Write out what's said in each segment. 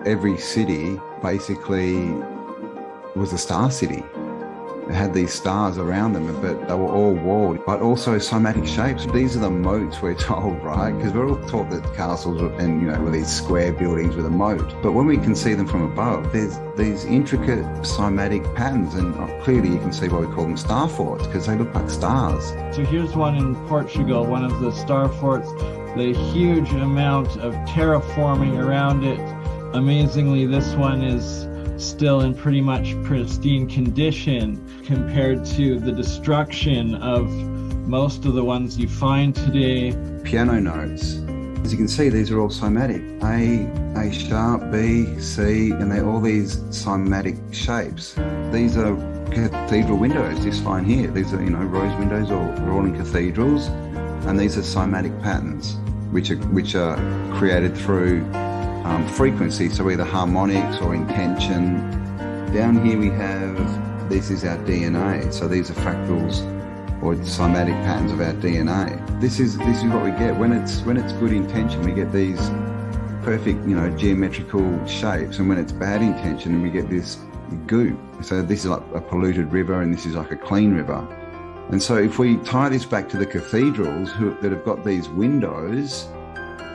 every city basically was a star city. It had these stars around them, but they were all walled, but also somatic shapes. These are the moats, we're told, right? Because we're all taught that castles and, were these square buildings with a moat. But when we can see them from above, there's these intricate somatic patterns, and clearly you can see why we call them star forts, because they look like stars. So here's one in Portugal, one of the star forts, the huge amount of terraforming around it. Amazingly, this one is still in pretty much pristine condition compared to the destruction of most of the ones you find today. Piano notes. As you can see, these are all cymatic. A sharp, B, C, and they're all these cymatic shapes. These are cathedral windows, this fine here. These are, rose windows, are all in cathedrals, and these are cymatic patterns, which are created through frequency, so either harmonics or intention. Down here we have, this is our DNA, so these are fractals or cymatic patterns of our DNA. This is what we get when it's good intention. We get these perfect, geometrical shapes, and when it's bad intention, we get this goop. So this is like a polluted river, and this is like a clean river. And so if we tie this back to the cathedrals that have got these windows,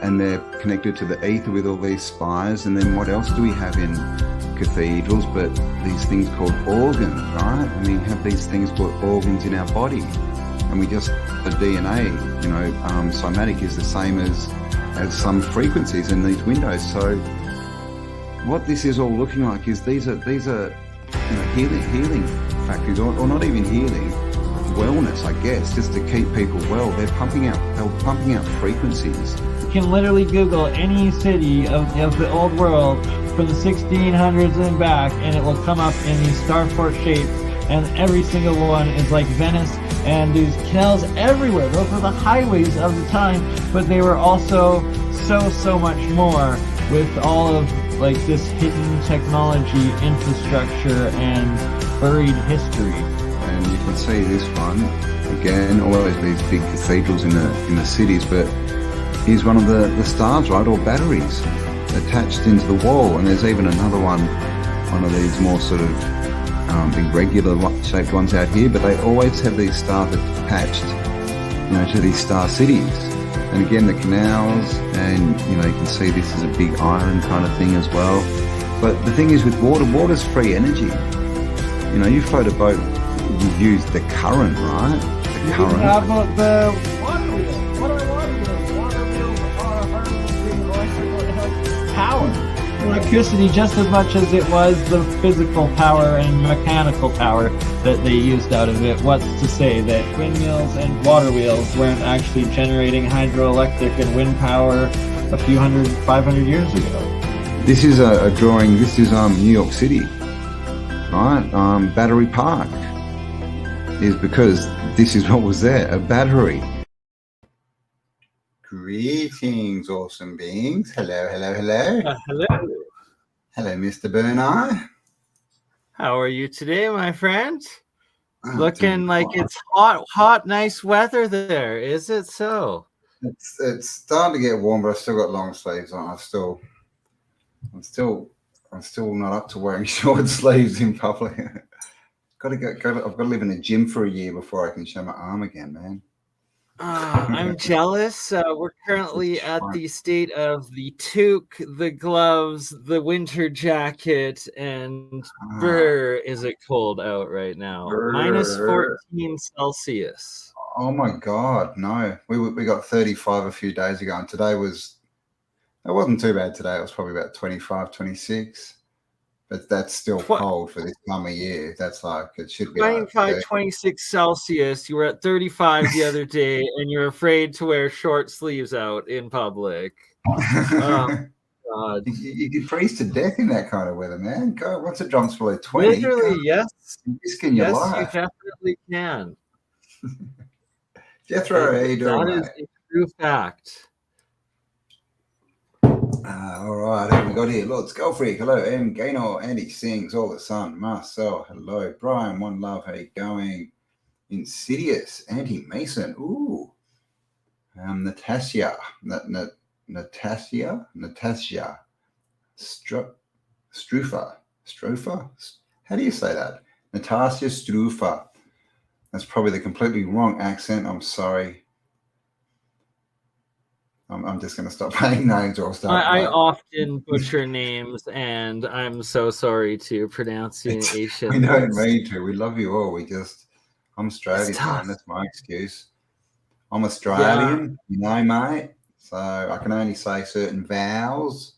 and they're connected to the ether with all these spires, and then what else do we have in cathedrals but these things called organs, right? I mean, we have these things called organs in our body, and we just, the DNA, cymatic is the same as some frequencies in these windows. So what this is all looking like is these are healing factories, or not even healing, wellness, I guess, just to keep people well. They're pumping out frequencies. You can literally Google any city of the old world from the 1600s and back, and it will come up in these star fort shapes, and every single one is like Venice, and there's canals everywhere. Those were the highways of the time, but they were also so much more, with all of like this hidden technology, infrastructure, and buried history. And you can see this one again, always these big cathedrals in the cities, but here's one of the stars, right, or batteries attached into the wall. And there's even another one of these more sort of big regular shaped ones out here, but they always have these stars attached, to these star cities. And again, the canals, and you can see this is a big iron kind of thing as well. But the thing is with water's free energy. You float a boat, you use the current, right? The current. How about the water wheels? What are water wheels? Water wheels are harnessing electrical power. Electricity just as much as it was the physical power and mechanical power that they used out of it. What's to say that windmills and water wheels weren't actually generating hydroelectric and wind power a few 500 years ago? This is a drawing. This is New York City, right? Battery Park is because this is what was there, a battery. Greetings, awesome beings. Hello. Hello. Hello, Mr. Bernard. How are you today, my friend? Looking like it's hot, nice weather there. Is it so? It's starting to get warm, but I've still got long sleeves on. I'm still not up to wearing short sleeves in public. I've got to live in a gym for a year before I can show my arm again, man. I'm jealous. We're currently at the state of the toque, the gloves, the winter jacket, and is it cold out right now? Minus 14 Celsius. Oh my God, no. We got 35 a few days ago, and it wasn't too bad today. It was probably about 25, 26. But that's still cold for this time of year. That's like, it should be 25, like 26 Celsius. You were at 35 the other day, and you're afraid to wear short sleeves out in public. Oh, God. You could freeze to death in that kind of weather, man. Go, once it drops below 20. Literally, yes. Risking your life. You definitely can. Jethro, how you doing, That is a true fact. All right, who we got here? Lord Skullfreak, hello. M. Gaynor, Andy Sings, All the Sun, Marcel, hello. Brian, One Love, how you going? Insidious, Andy Mason, ooh. Natasha, Natasha, Strufa. Strufa? How do you say that? Natasha Strufa. That's probably the completely wrong accent. I'm sorry. I'm just going to stop playing names or I'll start. I often butcher names, and I'm so sorry to pronunciation. We don't mean to. We love you all. I'm Australian, It's tough. man. That's my excuse. I'm Australian, you know, mate. So I can only say certain vowels.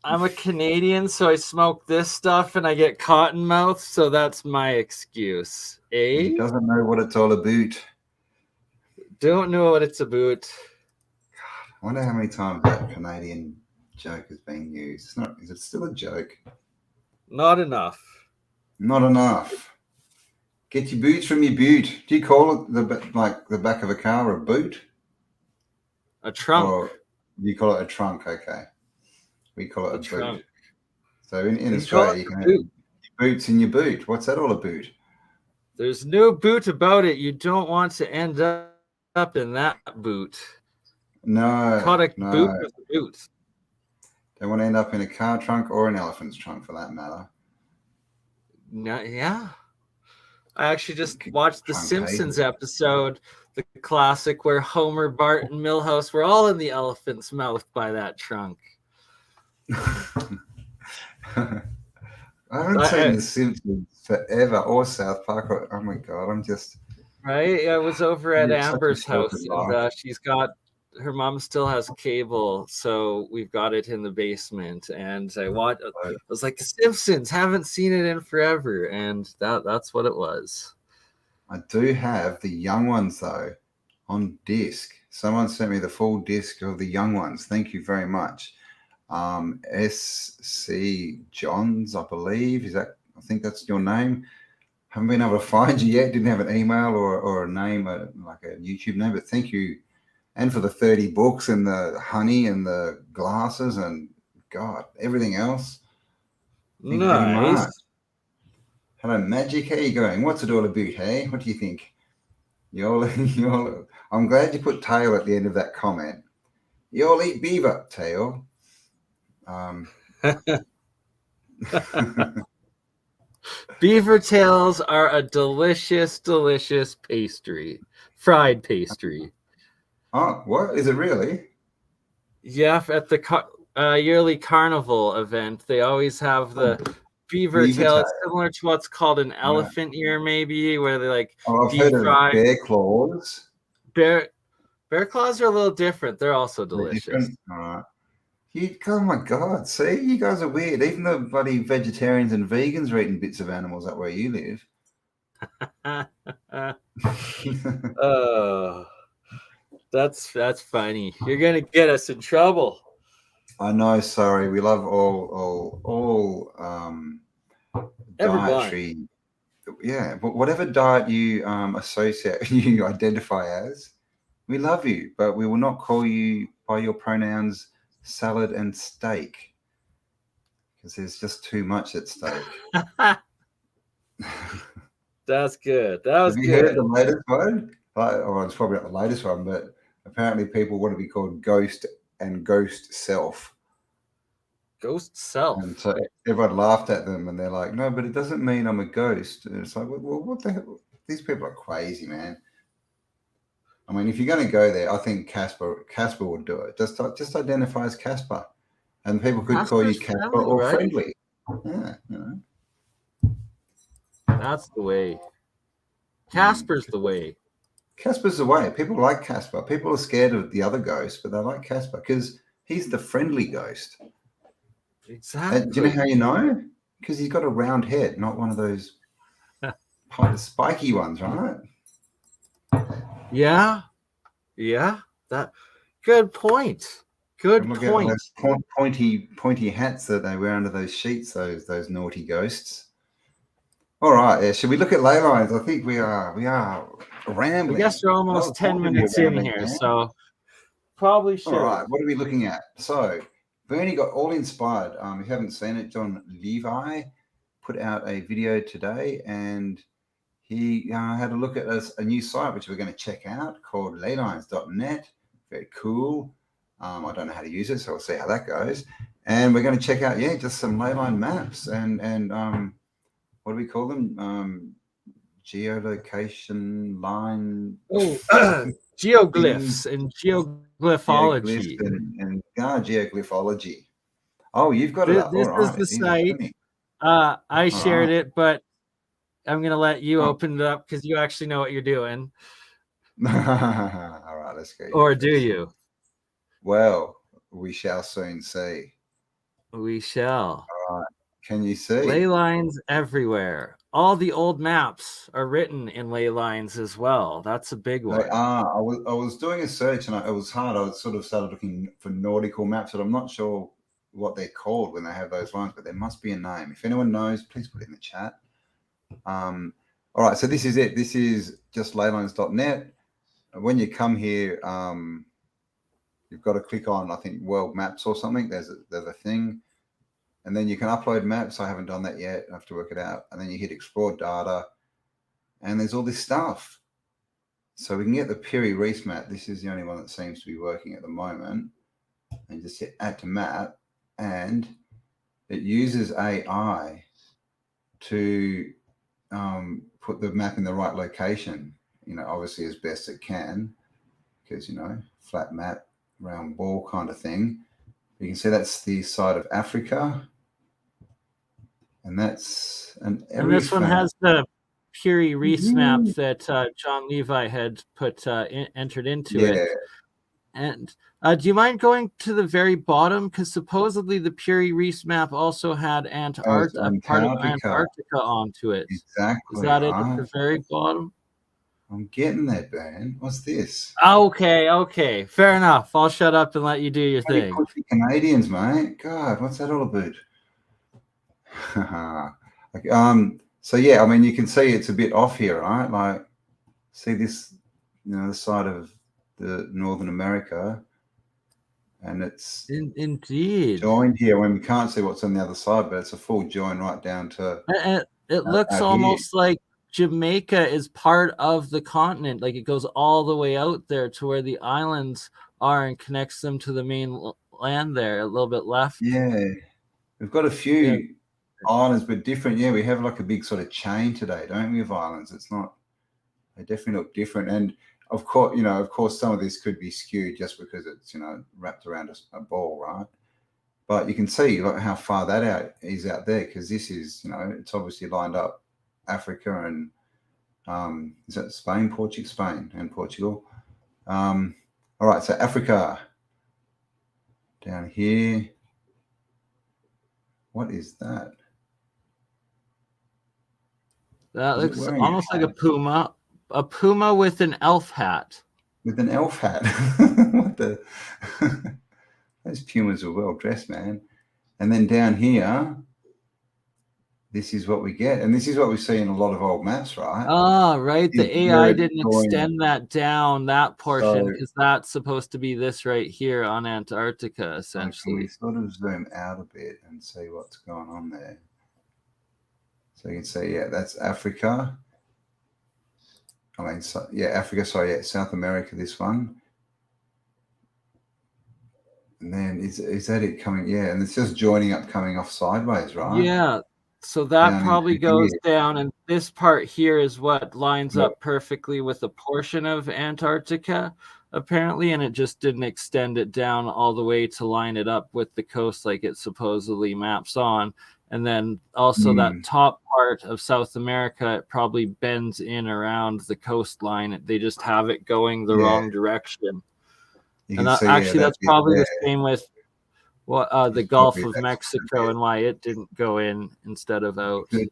I'm a Canadian, so I smoke this stuff and I get cotton mouth, so that's my excuse. He Eh? doesn't know what it's all about. Don't know what it's about. I wonder how many times that Canadian joke is being used. Is it still a joke? Not enough. Not enough. Get your boots from your boot. Do you call it the back of a car a boot? A trunk. Or you call it a trunk? Okay. We call it a boot. Trunk. So in Australia, you can have boots in your boot. What's that all about? There's no boot about it. You don't want to end up in that boot. No. Caught a boot with a boot. Don't want to end up in a car trunk or an elephant's trunk for that matter. No, yeah. I actually just watched the Simpsons episode, the classic where Homer, Bart, and Milhouse were all in the elephant's mouth by that trunk. I haven't seen The Simpsons forever or South Park. Oh my God, I'm just... Right? I was over at Amber's house, and she's got... Her mom still has cable, so we've got it in the basement. And I was like, The Simpsons, haven't seen it in forever. And that's what it was. I do have the young ones, though, on disc. Someone sent me the full disc of the young ones. Thank you very much. SC Johns, I believe. I think that's your name. Haven't been able to find you yet. Didn't have an email or a name, like a YouTube name, but thank you. And for the 30 books and the honey and the glasses and God, everything else. Nice. Hello, Magic. How you going? What's it all about, hey? What do you think? I'm glad you put tail at the end of that comment. You all eat beaver, tail. Beaver tails are a delicious, delicious pastry. Fried pastry. Oh, what? Is it really? Yeah, at the yearly carnival event, they always have the beaver tail. It's similar to what's called an elephant ear, maybe, where they like deep fry. Bear claws. Bear claws are a little different. They're also delicious. All right. Oh my God! See, you guys are weird. Even the bloody vegetarians and vegans are eating bits of animals up where you live. Oh. That's funny. You're gonna get us in trouble. I know. Sorry, we love all dietary. Yeah, but whatever diet you you identify as, we love you, but we will not call you by your pronouns salad and steak because there's just too much at stake. That's good. That was Have good. You heard the latest one? Well, it's probably not the latest one, but apparently people want to be called ghost and ghost self. Ghost self. And so everyone laughed at them and they're like, no, but it doesn't mean I'm a ghost. And it's like, well, what the hell? These people are crazy, man. I mean, if you're going to go there, I think Casper would do it. Just identify as Casper. And people could call you Casper or right? Friendly. Yeah, you know. That's the way. Casper's the way. Casper's the way. People like Casper. People are scared of the other ghost, but they like Casper because he's the friendly ghost. Exactly. Do you know how you know? Because he's got a round head, not one of those spiky ones, right? Yeah. That. Good point. Good point. Those pointy hats that they wear under those sheets. Those naughty ghosts. All right. Yeah. Should we look at ley lines? I think we are rambling. I guess we're almost 10 minutes in here, so probably should. All right. What are we looking at? So Bernie got all inspired. If you haven't seen it, John Levi put out a video today, and he had a look at a new site which we're going to check out called leylines.net. Very cool. I don't know how to use it, so we'll see how that goes. And we're going to check out, just some leyline maps and what do we call them? Geolocation line. Oh, geoglyphs and Geoglyphs geoglyphology. and geoglyphology. Oh, you've got it up. All This is right. the Easy site. going. I All shared right. it, but I'm gonna let you Oh. open it up because you actually know what you're doing. All right, let's go. Or do you? Well, we shall soon see. We shall. All right. Can you see? Ley lines everywhere. All the old maps are written in ley lines as well. That's a big one. They are. I was doing a search and it was hard. I sort of started looking for nautical maps, but I'm not sure what they're called when they have those lines, but there must be a name. If anyone knows, please put it in the chat. All right, so this is it. This is just leylines.net. When you come here, you've got to click on, I think, World Maps or something. There's a thing. And then you can upload maps. I haven't done that yet. I have to work it out. And then you hit Explore Data. And there's all this stuff. So we can get the Piri Reis map. This is the only one that seems to be working at the moment. And just hit Add to Map. And it uses AI to put the map in the right location, obviously as best it can, because, flat map, round ball kind of thing. You can see that's the side of Africa. And that's and this one has the Piri Reis map that John Levi had entered into it. And do you mind going to the very bottom? Because supposedly the Piri Reis map also had part of Antarctica onto it. Exactly. Is that it at the very bottom? I'm getting there, Ben. What's this? Okay. Fair enough. I'll shut up and let you do your thing. Canadians, mate. God, what's that all about? So yeah, I mean, you can see it's a bit off here, right? Like, see this, the side of the Northern America, and it's indeed joined here when we can't see what's on the other side, but it's a full join right down to. It looks almost like Jamaica is part of the continent, like it goes all the way out there to where the islands are and connects them to the main land there, a little bit left. Yeah, we've got a few islands, but different. Yeah, we have like a big sort of chain today, don't we, of islands? It's not. They definitely look different, and of course, some of this could be skewed just because it's wrapped around a ball, right? But you can see like how far that is out there, because this is it's obviously lined up Africa and is that Spain and Portugal. All right, so Africa down here. What is that? That looks almost like a puma. A puma with an elf hat. With an elf hat. What the? Those pumas are well dressed, man. And then down here, this is what we get. And this is what we see in a lot of old maps, right? Ah, right. The AI didn't extend that down, that portion, because that's supposed to be this right here on Antarctica, essentially. We sort of zoom out a bit and see what's going on there. So you can see, that's Africa. Africa, South America, this one. And then is that it coming? Yeah, and it's just joining up, coming off sideways, right? Yeah, so that probably goes down, and this part here is what lines up perfectly with a portion of Antarctica, apparently, and it just didn't extend it down all the way to line it up with the coast like it supposedly maps on. And then also that top part of South America, it probably bends in around the coastline. They just have it going the wrong direction. And actually, that's probably the same with the Gulf of Mexico and why it didn't go in instead of out. I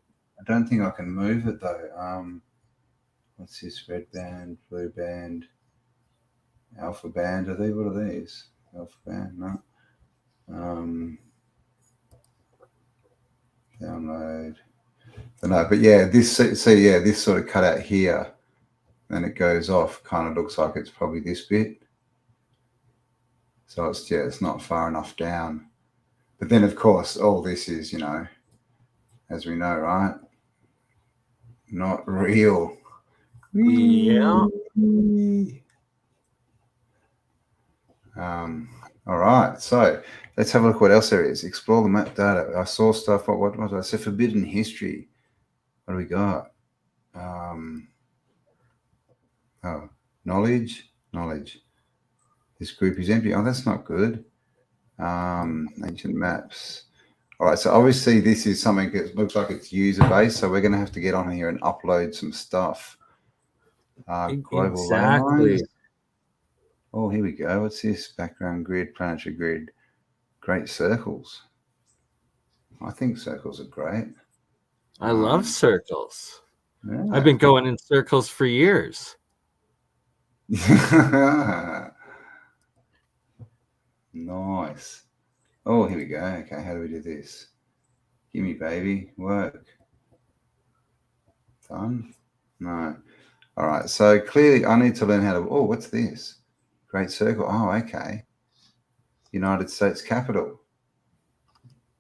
don't think I can move it though. What's this? Red band, blue band, alpha band. What are these? Alpha band, no. Download. No, but this sort of cut out here, then it goes off. Kind of looks like it's probably this bit. So it's not far enough down. But then of course all this is, as we know, right? Not real. Yeah. All right. So Let's have a look what else there is. Explore the map data. I saw stuff. What did I say? Forbidden history. What do we got? Knowledge. This group is empty. Oh, that's not good. Ancient maps. All right, so obviously this is something that looks like it's user-based, so we're going to have to get on here and upload some stuff. Global ley lines. Oh, here we go. What's this? Background grid, planetary grid. Great circles. I think circles are great. I love circles. Yeah. I've been going in circles for years. Nice. Oh, here we go. Okay, how do we do this? Gimme, baby. Work. Done? No. All right, so clearly I need to learn how to... Oh, what's this? Great circle. Oh, okay. United States capital.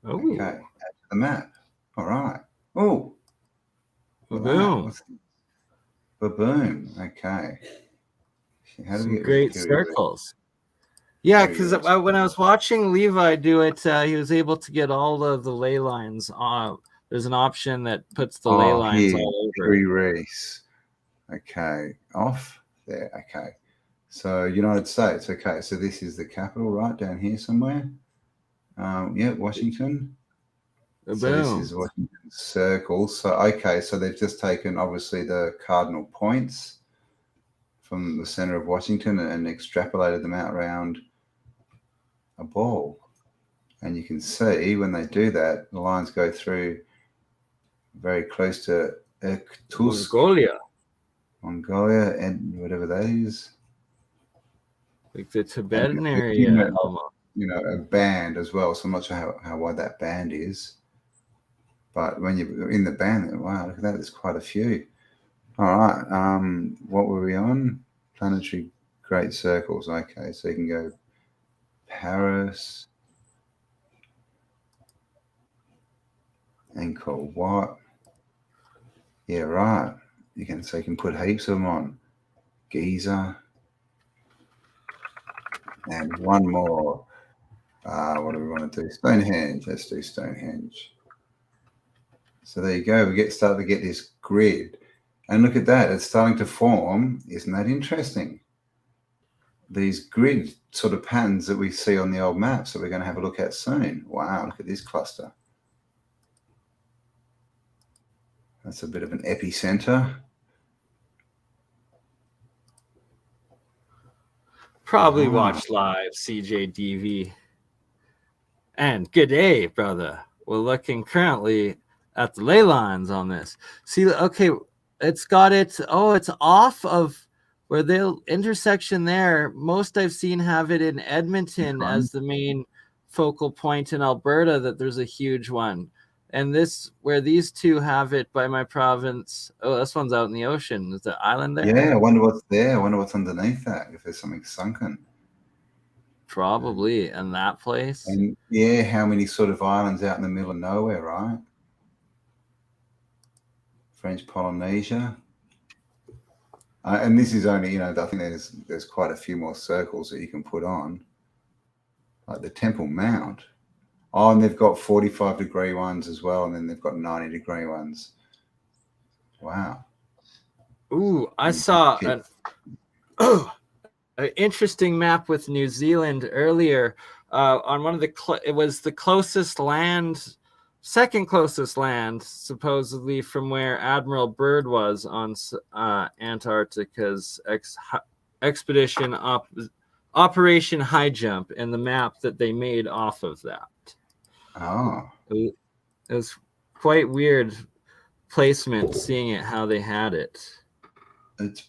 Oh. Okay, add to the map. All right. Oh. Boom. Boom. Okay. How do we get great circles? Yeah, because when I was watching Levi do it, he was able to get all of the ley lines on. There's an option that puts the ley lines all over. Erase. Okay. Off. There. Okay. So United States. Okay. So this is the capital, right down here somewhere. Yeah, Washington. Boom. So this is Washington circle. So okay. So they've just taken obviously the cardinal points from the center of Washington and extrapolated them out around a ball. And you can see when they do that, the lines go through very close to Mongolia, and whatever that is. Like the Tibetan area. A band as well. So I'm not sure how wide that band is. But when you're in the band, wow, look at that. There's quite a few. All right. What were we on? Planetary great circles. Okay. So you can go Paris. Angkor Wat. Yeah, right. You can put heaps of them on. Giza. And one more. What do we want to do? Stonehenge. Let's do Stonehenge. So there you go. We start to get this grid. And look at that. It's starting to form. Isn't that interesting? These grid sort of patterns that we see on the old maps that we're going to have a look at soon. Wow, look at this cluster. That's a bit of an epicenter. Probably watch live, CJDV. And good day, brother. We're looking currently at the ley lines on this. See, okay, it's got it. Oh, it's off of where the intersection there. Most I've seen have it in Edmonton as the main focal point in Alberta, that there's a huge one. And this, where these two have it by my province. Oh, this one's out in the ocean. Is the island there? Yeah, I wonder what's there. I wonder what's underneath that, if there's something sunken. Probably in that place. And yeah, how many sort of islands out in the middle of nowhere, right? French Polynesia. And this is only, I think there's quite a few more circles that you can put on. Like the Temple Mount. Oh, and they've got 45-degree ones as well, and then they've got 90-degree ones. Wow. Ooh, I saw an interesting map with New Zealand earlier. On one of it was the closest land, second closest land, supposedly, from where Admiral Byrd was on Antarctica's expedition Operation High Jump, and the map that they made off of that. Oh. It was quite weird placement, seeing it how they had it.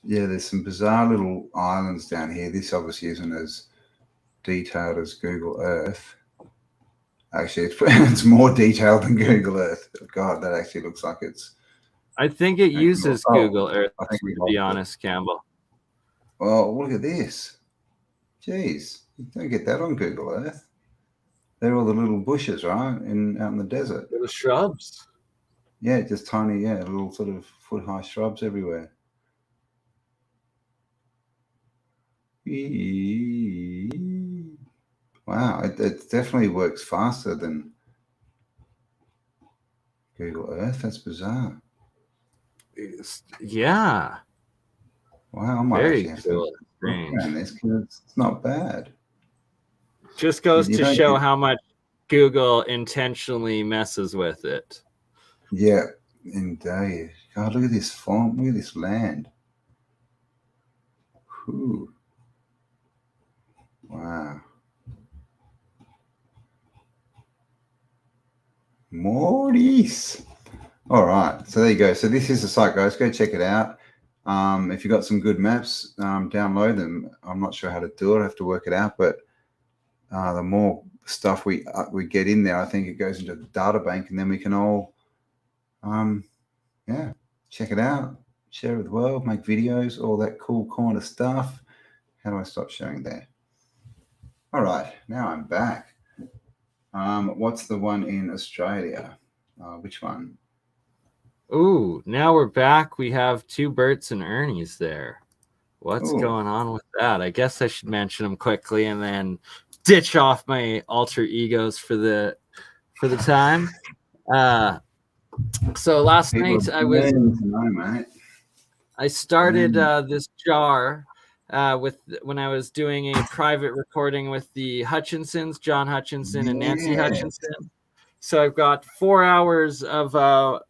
There's some bizarre little islands down here. This obviously isn't as detailed as Google Earth. Actually, it's more detailed than Google Earth. God, that actually looks like it's... I think it uses Google Earth, to be honest, Campbell. Well, look at this. Jeez, you don't get that on Google Earth. They're all the little bushes, right, out in the desert. Little shrubs. Yeah, just tiny, little sort of foot-high shrubs everywhere. Wow, it definitely works faster than Google Earth. That's bizarre. Yeah. Wow, I might Very actually have to cool. look Strange. around this because it's not bad. Just goes You to don't show get- how much Google intentionally messes with it. Yeah, indeed. God, look at this farm. Look at this land. Whew. Wow. Mortis. All right. So there you go. So this is the site, guys. Go check it out. If you've got some good maps, download them. I'm not sure how to do it. I have to work it out. But the more stuff we get in there, I think it goes into the data bank, and then we can all, check it out, share it with the world, make videos, all that cool kind of stuff. How do I stop sharing there? All right, now I'm back. What's the one in Australia? Which one? Ooh, now we're back. We have two Berts and Ernies there. What's going on with that? I guess I should mention them quickly and then ditch off my alter egos for the time. So last night I started this jar when I was doing a private recording with the Hutchinsons, John Hutchinson and Nancy Hutchinson. So I've got 4 hours of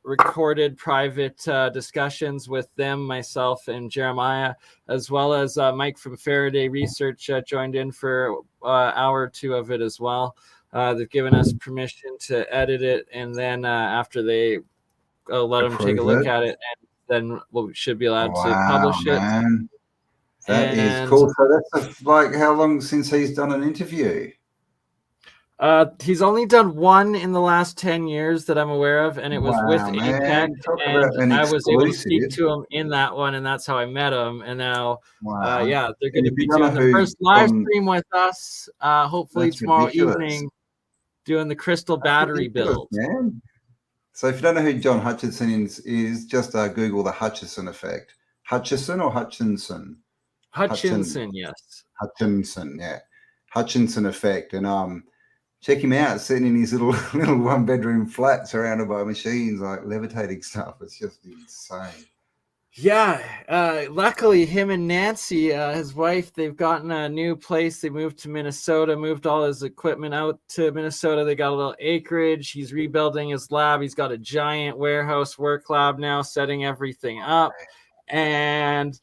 recorded private discussions with them, myself, and Jeremiah, as well as Mike from Faraday Research joined in for an hour or two of it as well. They've given us permission to edit it, and then after they let them take a look at it, and then we should be allowed to publish it. Man. That is cool. So that's like how long since he's done an interview? He's only done one in the last 10 years that I'm aware of, and it was with APEC, and I was able to speak to him in that one, and that's how I met him. And now, they're going to be doing the first live stream with us, hopefully tomorrow evening, doing the crystal battery build. Man. So if you don't know who John Hutchinson is just Google the Hutchison effect. Hutchison or Hutchinson? Hutchinson, yes. Hutchinson, yeah. Hutchinson effect. And check him out, sitting in his little one-bedroom flat surrounded by machines, like levitating stuff. It's just insane. Yeah, luckily him and Nancy, his wife, they've gotten a new place. They moved to Minnesota, moved all his equipment out to Minnesota. They got a little acreage. He's rebuilding his lab. He's got a giant warehouse work lab now, setting everything up. And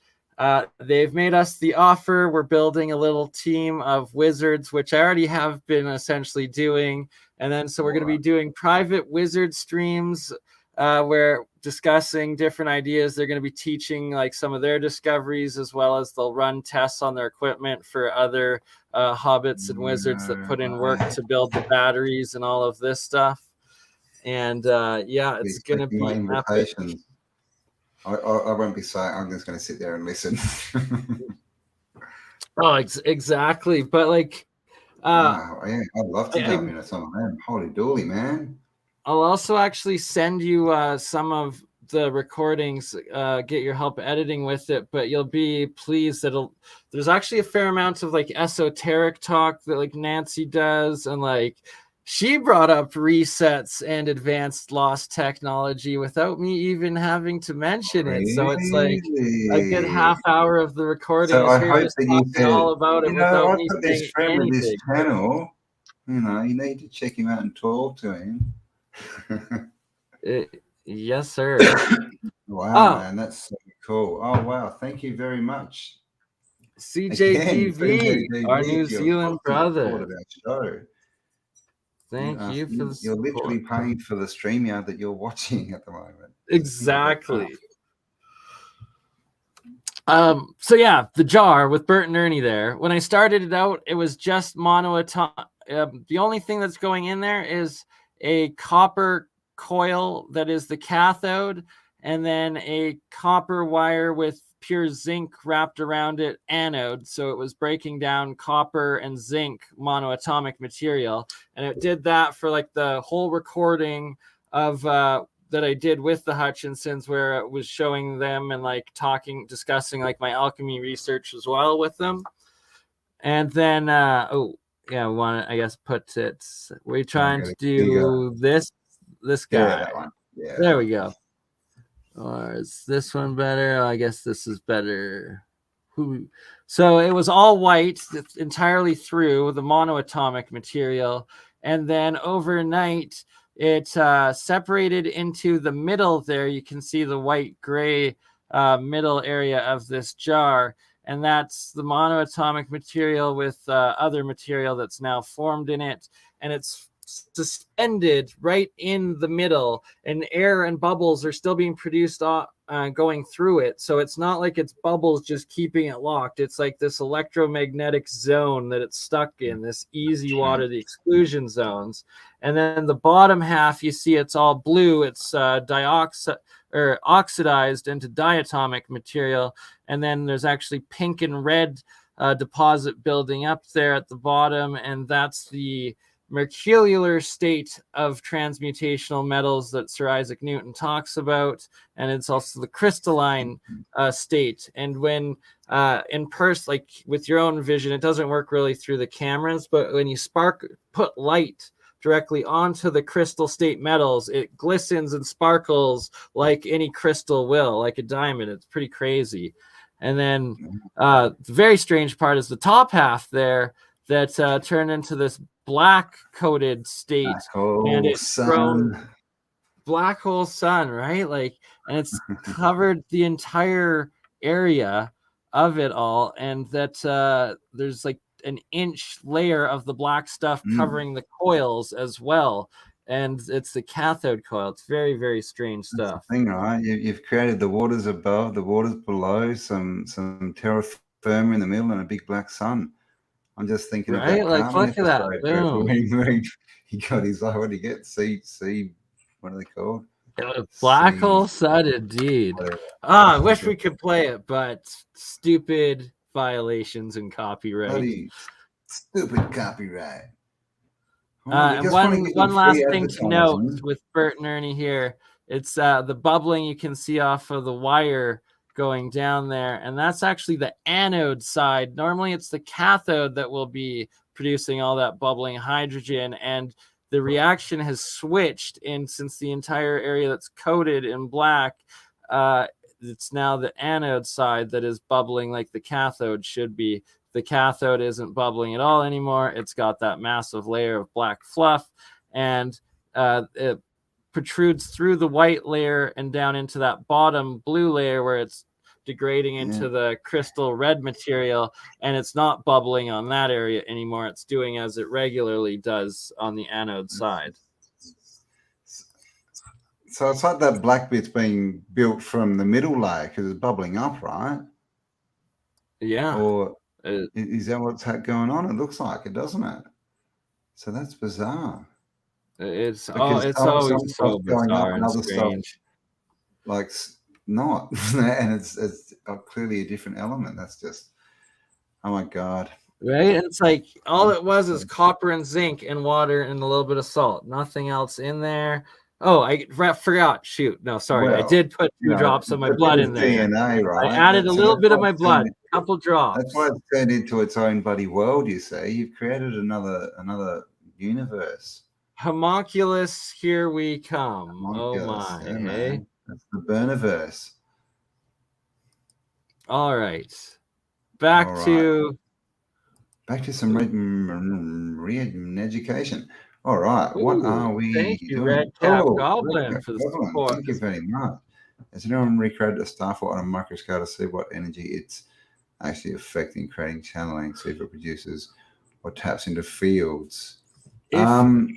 they've made us the offer. We're building a little team of wizards, which I already have been essentially doing. And then so we're going to be doing private wizard streams where discussing different ideas. They're going to be teaching like some of their discoveries, as well as they'll run tests on their equipment for other hobbits and wizards that put in work to build the batteries and all of this stuff. And it's going to be invitations. I won't be saying. I'm just going to sit there and listen. Exactly. But like, wow, yeah, I'd love to jump into some of them. Holy dooly, man. I'll also actually send you some of the recordings, get your help editing with it, but you'll be pleased that there's actually a fair amount of like esoteric talk that like Nancy does, and like she brought up resets and advanced lost technology without me even having to mention it. So it's like a good half hour of the recording. So I hope that you said, all about it without me got this saying friend anything. With this channel, you need to check him out and talk to him. Yes, sir. Wow, man, that's so cool. Oh, wow. Thank you very much. CJTV, our New Zealand brother. Thank you for the support. You're literally paying for the StreamYard that you're watching at the moment. Exactly. So yeah, the jar with Bert and Ernie there. When I started it out, it was just monoatomic. The only thing that's going in there is a copper coil that is the cathode, and then a copper wire with pure zinc wrapped around it anode. So it was breaking down copper and zinc monoatomic material, and it did that for like the whole recording of that I did with the Hutchinsons, where it was showing them and like discussing like my alchemy research as well with them. And then yeah, want to, I guess, put it. We're Yeah, trying got to a bigger. do this Yeah, guy. that one. Yeah. There we go. Or is this one better? Oh, I guess this is better. So it was all white entirely through the monoatomic material, and then overnight it separated into the middle. There you can see the white gray middle area of this jar, and that's the monoatomic material with other material that's now formed in it, and it's suspended right in the middle, and air and bubbles are still being produced going through it. So it's not like it's bubbles just keeping it locked. It's like this electromagnetic zone that it's stuck in, this easy water, the exclusion zones. And then the bottom half, you see it's all blue. It's oxidized into diatomic material. And then there's actually pink and red deposit building up there at the bottom. And that's the mercurial state of transmutational metals that Sir Isaac Newton talks about, and it's also the crystalline state. And when in person, like with your own vision, it doesn't work really through the cameras, but when you put light directly onto the crystal state metals, it glistens and sparkles like any crystal will, like a diamond. It's pretty crazy. And then the very strange part is the top half there that turned into this black coated state, and it's grown black hole sun, right? Like, and it's covered the entire area of it all, and that there's like an inch layer of the black stuff covering the coils as well, and it's the cathode coil. It's very, very strange stuff. That's the thing, right? You've created the waters above, the waters below, some terra firma in the middle, and a big black sun. I'm just thinking of that. Like, look at that. Boom. He got his, what do you get? C, what are they called? Black hole sun, indeed. I wish we could play it, but stupid violations and copyright. Stupid copyright. And one last thing to note with Bert and Ernie here, it's the bubbling you can see off of the wire going down there, and that's actually the anode side. Normally it's the cathode that will be producing all that bubbling hydrogen, and the reaction has switched in since the entire area that's coated in black. It's now the anode side that is bubbling like the cathode should be. The cathode isn't bubbling at all anymore. It's got that massive layer of black fluff, and it protrudes through the white layer and down into that bottom blue layer where it's degrading into the crystal red material, and it's not bubbling on that area anymore. It's doing as it regularly does on the anode side. So it's like that black bit's being built from the middle layer because it's bubbling up, right? Yeah. Or is that what's going on? It looks like it, doesn't it? So that's bizarre. It's always so bizarre and strange. Stuff, like not, and it's clearly a different element. That's just, oh my god. Right? It's like all it was is copper and zinc and water and a little bit of salt. Nothing else in there. Oh, I forgot. Shoot. No, sorry. I did put 2 drops of my blood in there. DNA, right? I added a little bit of my blood, a couple drops. That's why it's turned into its own bloody world, you see. You've created another universe. Homunculus, here we come. Homunculus, oh my. Hey? That's the Burniverse. All right. Back to some re-education. All right. What are we Thank you, doing? Red Cap Goblin, for the support. Thank you very much. Has anyone recreated a star on a microscope to see what energy it's actually affecting, creating, channeling, see if it produces or taps into fields? If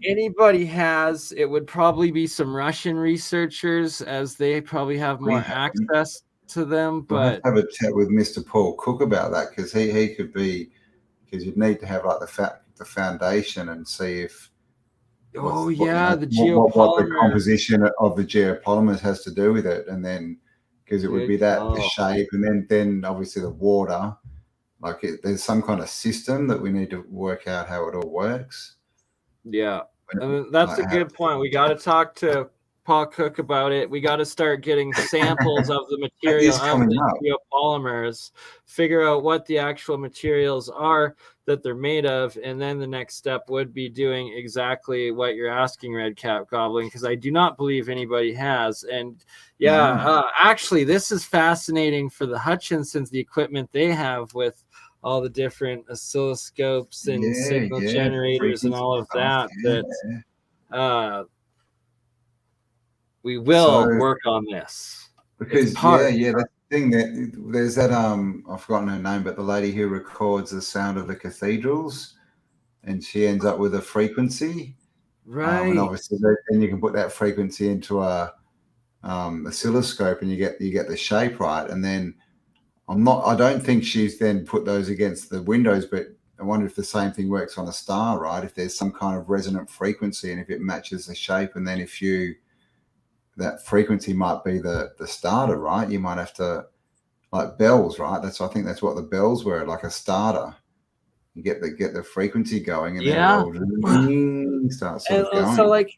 anybody has, it would probably be some Russian researchers, as they probably have more access to them. But we'll have a chat with Mr. Paul Cook about that, because he could be, because you'd need to have like the foundation and see if the geopolymer, what the composition of the geopolymers has to do with it, and then because it would be that the shape, and then obviously the water. Like there's some kind of system that we need to work out how it all works. Yeah, and that's a good point. We got to talk to Paul Cook about it. We got to start getting samples of the That material is of coming the up. geopolymers, figure out what the actual materials are that they're made of, and then the next step would be doing exactly what you're asking, Redcap Goblin, because I do not believe anybody has. And actually, this is fascinating for the Hutchinsons, the equipment they have with all the different oscilloscopes and signal generators and all of stuff, that we will work on this. Because that's the thing, that there's that I've forgotten her name, but the lady who records the sound of the cathedrals, and she ends up with a frequency, right? And obviously then you can put that frequency into a oscilloscope, and you get the shape right. And then I don't think she's then put those against the windows, but I wonder if the same thing works on a star, right? If there's some kind of resonant frequency, and if it matches the shape, and then if that frequency might be the starter, right? You might have to, like bells, right? I think that's what the bells were, like a starter. You get the frequency going, and then it'll start sort of going. So like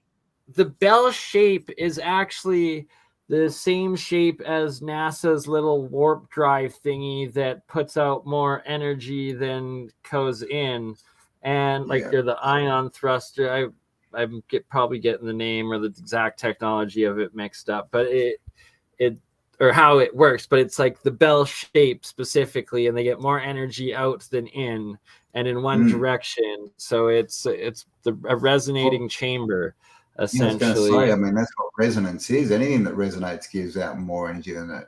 the bell shape is actually the same shape as NASA's little warp drive thingy that puts out more energy than goes in, and they're the ion thruster. I'm probably getting the name or the exact technology of it mixed up, but it or how it works, but it's like the bell shape specifically, and they get more energy out than in, and in one direction. So it's a resonating chamber, essentially. I was going to say, I mean, that's what resonance is. Anything that resonates gives out more energy than it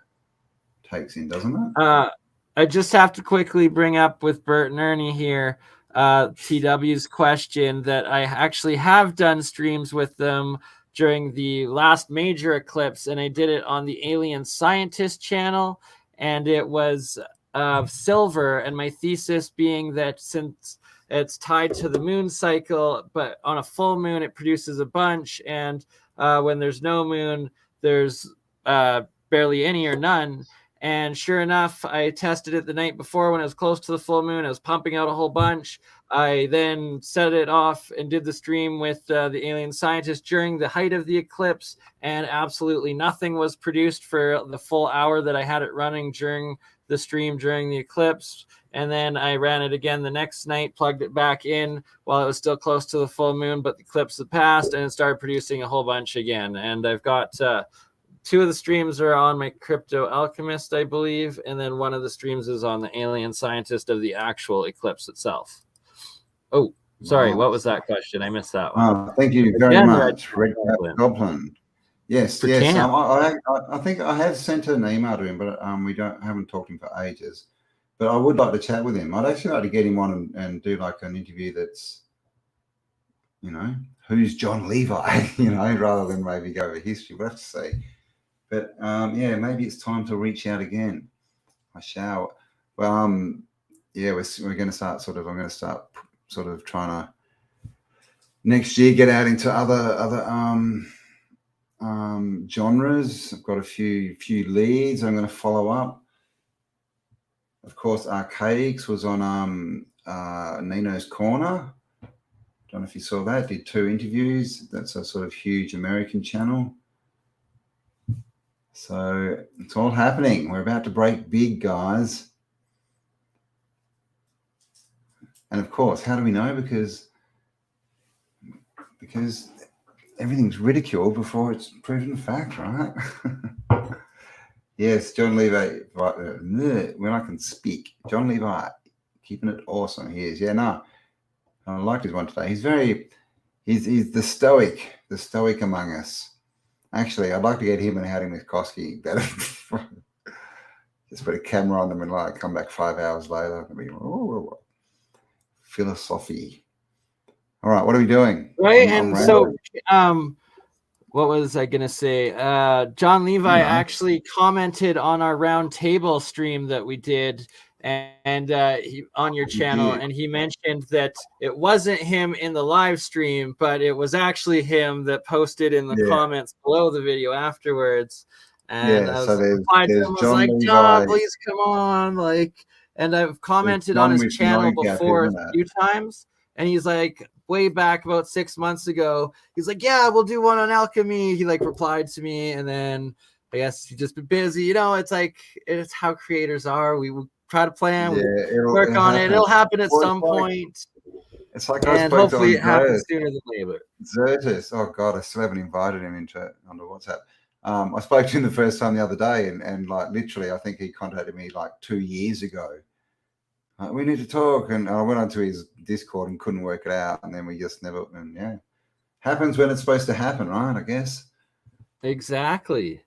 takes in, doesn't it? I just have to quickly bring up with Bert and Ernie here, TW's question, that I actually have done streams with them during the last major eclipse, and I did it on the Alien Scientist channel, and it was silver, and my thesis being that since it's tied to the moon cycle, but on a full moon it produces a bunch, and when there's no moon there's barely any or none. And sure enough, I tested it the night before when it was close to the full moon. I was pumping out a whole bunch. I then set it off and did the stream with the Alien Scientist during the height of the eclipse, and absolutely nothing was produced for the full hour that I had it running during the stream during the eclipse. And then I ran it again the next night, plugged it back in while it was still close to the full moon, but the eclipse had passed, and it started producing a whole bunch again. And I've got... two of the streams are on my Crypto Alchemist, I believe, and then one of the streams is on the Alien Scientist of the actual eclipse itself. Oh, sorry, what was that question? I missed that one. Thank you very much, Red Goblin. Yes. I think I have sent an email to him, but we haven't talked to him for ages. But I would like to chat with him. I'd actually like to get him on and do like an interview that's, who's John Levi, rather than maybe go over history. We'll have to see. But maybe it's time to reach out again. I shall. Well, we're going to start I'm going to start sort of trying to next year get out into other genres. I've got a few leads I'm going to follow up. Of course, Archaics was on Nino's Corner. Don't know if you saw that. Did 2 interviews. That's a sort of huge American channel. So it's all happening. We're about to break big, guys. And of course, how do we know? Because everything's ridiculed before it's proven fact, right? Yes, John Levi. When I can speak, John Levi, keeping it awesome. He is. I liked his one today. He's the stoic among us. Actually, I'd like to get him and Howdy Miskowski better. Just put a camera on them and come back 5 hours later. I mean, philosophy. All right, what are we doing? Right, what was I gonna say? John Levi actually commented on our round table stream that we did, and he on your channel, and he mentioned that it wasn't him in the live stream, but it was actually him that posted in the comments below the video afterwards. And I was like, John, please come on, and I've commented on his channel before a few times, and he's like, way back about 6 months ago. He's like, yeah, we'll do one on alchemy. He like replied to me, and then I guess he's just been busy. It's like it's how creators are. We try to plan, we work on it. It'll happen at some point. It's like I and spoke hopefully to it happens sooner than later. Zertis. Oh God, I still haven't invited him onto WhatsApp. I spoke to him the first time the other day, and like literally, I think he contacted me like 2 years ago. We need to talk, and I went onto his Discord and couldn't work it out, and then we just never. And yeah, happens when it's supposed to happen, right? I guess. Exactly.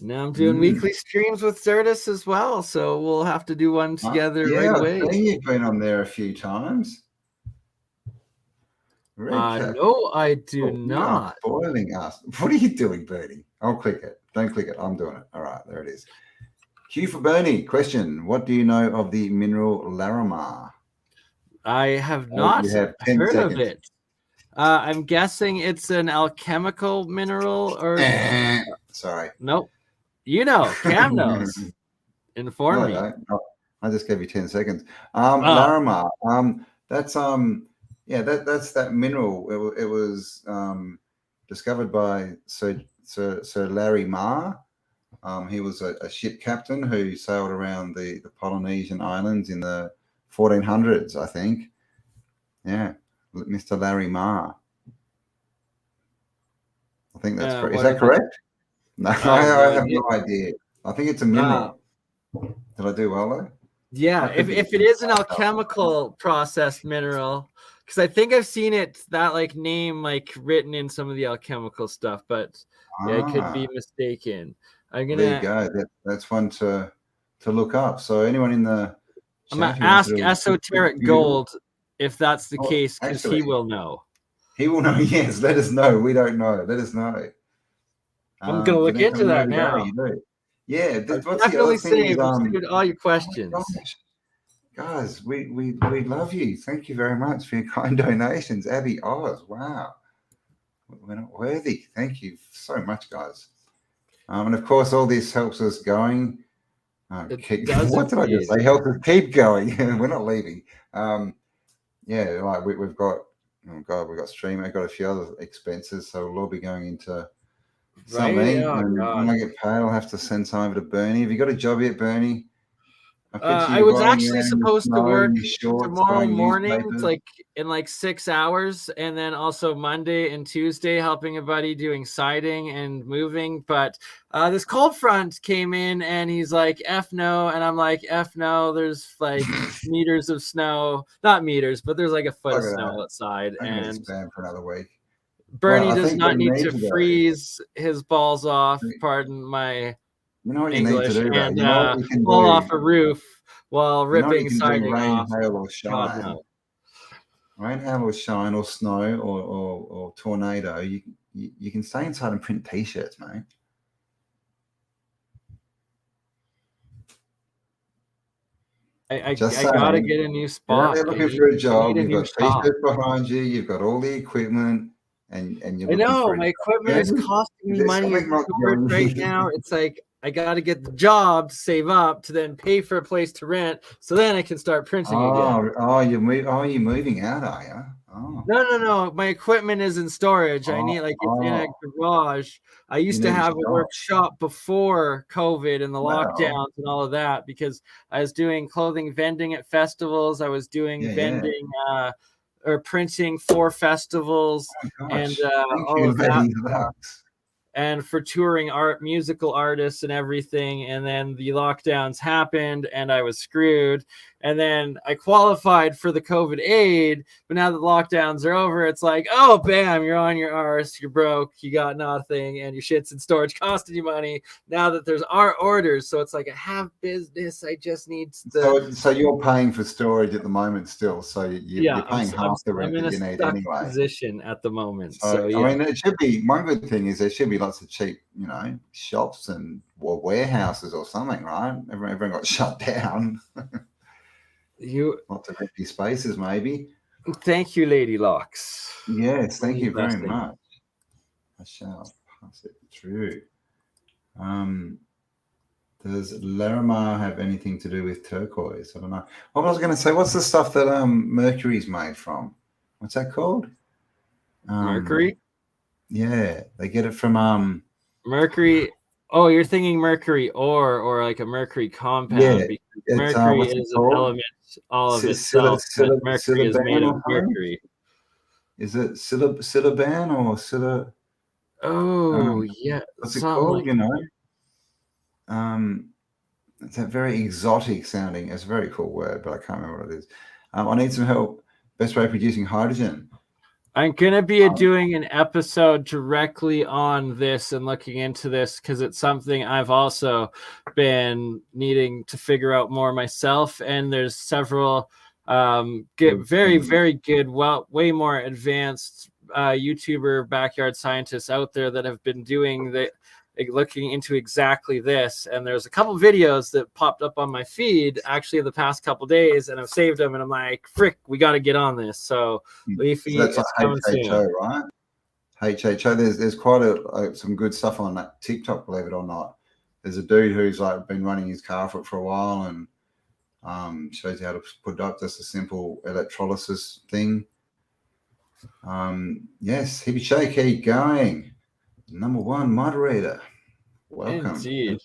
Now I'm doing weekly streams with Zertis as well, so we'll have to do one together right away. I think you've been on there a few times. No, I do not. Spoiling us. What are you doing, Bernie? I'll click it. Don't click it. I'm doing it. All right, there it is. Q for Bernie. Question: what do you know of the mineral Larimar? I have not heard of it. I'm guessing it's an alchemical mineral or... Sorry. Nope. Cam knows. Inform me. I just gave you 10 seconds. Larimar. That's that's that mineral. It was discovered by Sir Larry Marr. He was a ship captain who sailed around the Polynesian islands in the 1400s, I think. Yeah, Mr. Larry Marr. I think that's correct. Is that correct? No, I have no idea. I think it's a mineral. Did I do well though? Yeah, if it is an alchemical processed mineral, because I think I've seen that like name like written in some of the alchemical stuff, but I could be mistaken. There you go. That's one to look up. So anyone in the I'm gonna ask Esoteric Gold if that's the case, because he will know. He will know. Yes, let us know. We don't know. Let us know. I'm gonna look into that now. Yeah, definitely save all your questions. Guys, we love you. Thank you very much for your kind donations. Abby Oz, wow. We're not worthy. Thank you so much, guys. And of course, all this helps us going. What did I just say? Help us keep going. We're not leaving. Like we've got, we've got streaming. I've got a few other expenses, so we'll all be going into something. When I get paid, I'll have to send some over to Bernie. Have you got a job yet, Bernie? I was actually supposed to work tomorrow morning, in 6 hours, and then also Monday and Tuesday helping a buddy doing siding and moving. But this cold front came in, and he's like, "F no," and I'm like, "F no." There's like meters of snow, not meters, but there's like a foot of snow outside, and spam for another week. Bernie does not need to freeze his balls off. Pardon my. You know what you English, need to do, and fall off a roof while ripping siding off. Rain, hail, or shine. Rain, hail, or shine, or snow, or tornado. You can stay inside and print T-shirts, mate. I gotta get a new spot. You're looking for a job. You've got T-shirts behind you. You've got all the equipment. And you're I know my equipment is costing me money right now. It's like I got to get the job, save up to then pay for a place to rent, so then I can start printing again. You're moving out, are you? Oh. No. My equipment is in storage. I need it's in a garage. I used to have a workshop before COVID and the lockdowns and all of that, because I was doing clothing vending at festivals. I was doing vending or printing for festivals and all of that. And for touring musical artists and everything. And then the lockdowns happened and I was screwed. And then I qualified for the COVID aid, but now that the lockdowns are over, it's like, oh, bam, you're on your arse, you're broke, you got nothing, and your shit's in storage costing you money. Now that there's our orders, so it's like I have business, I just need So you're paying for storage at the moment still, so you're paying half the rent that you need anyway. Position at the moment. So I mean, it should be, one good thing is there should be lots of cheap, shops and warehouses or something, right? Everyone got shut down. Lots of empty spaces, maybe. Thank you, Lady Locks. Yes, thank you very much. I shall pass it through. Does Larimar have anything to do with turquoise? I don't know. What I was going to say, what's the stuff that Mercury's made from? what's that called? Mercury. Yeah, they get it from Mercury. Oh, you're thinking mercury ore or like a mercury compound, because it's mercury what's it is an called? element all of itself, but mercury is made Silaban of or something? mercury. Is it Silaban or Sila? Oh, yeah. What's it Something called? like You know, it's a very exotic sounding. It's a very cool word, but I can't remember what it is. I need some help. Best way of producing hydrogen. I'm gonna be doing an episode directly on this and looking into this, because it's something I've also been needing to figure out more myself. And there's several very, very good, well, way more advanced YouTuber backyard scientists out there that have been doing looking into exactly this. And there's a couple videos that popped up on my feed actually the past couple days, and I've saved them, and I'm like, frick, we got to get on this. So Leafy, So that's it's coming like HHO, soon. right? HHO. There's quite some good stuff on that TikTok, believe it or not. There's a dude who's like been running his car for a while, and shows you how to put up just a simple electrolysis thing. Yes, Hippie Shake, keep going. #1 moderator. Welcome. Indeed.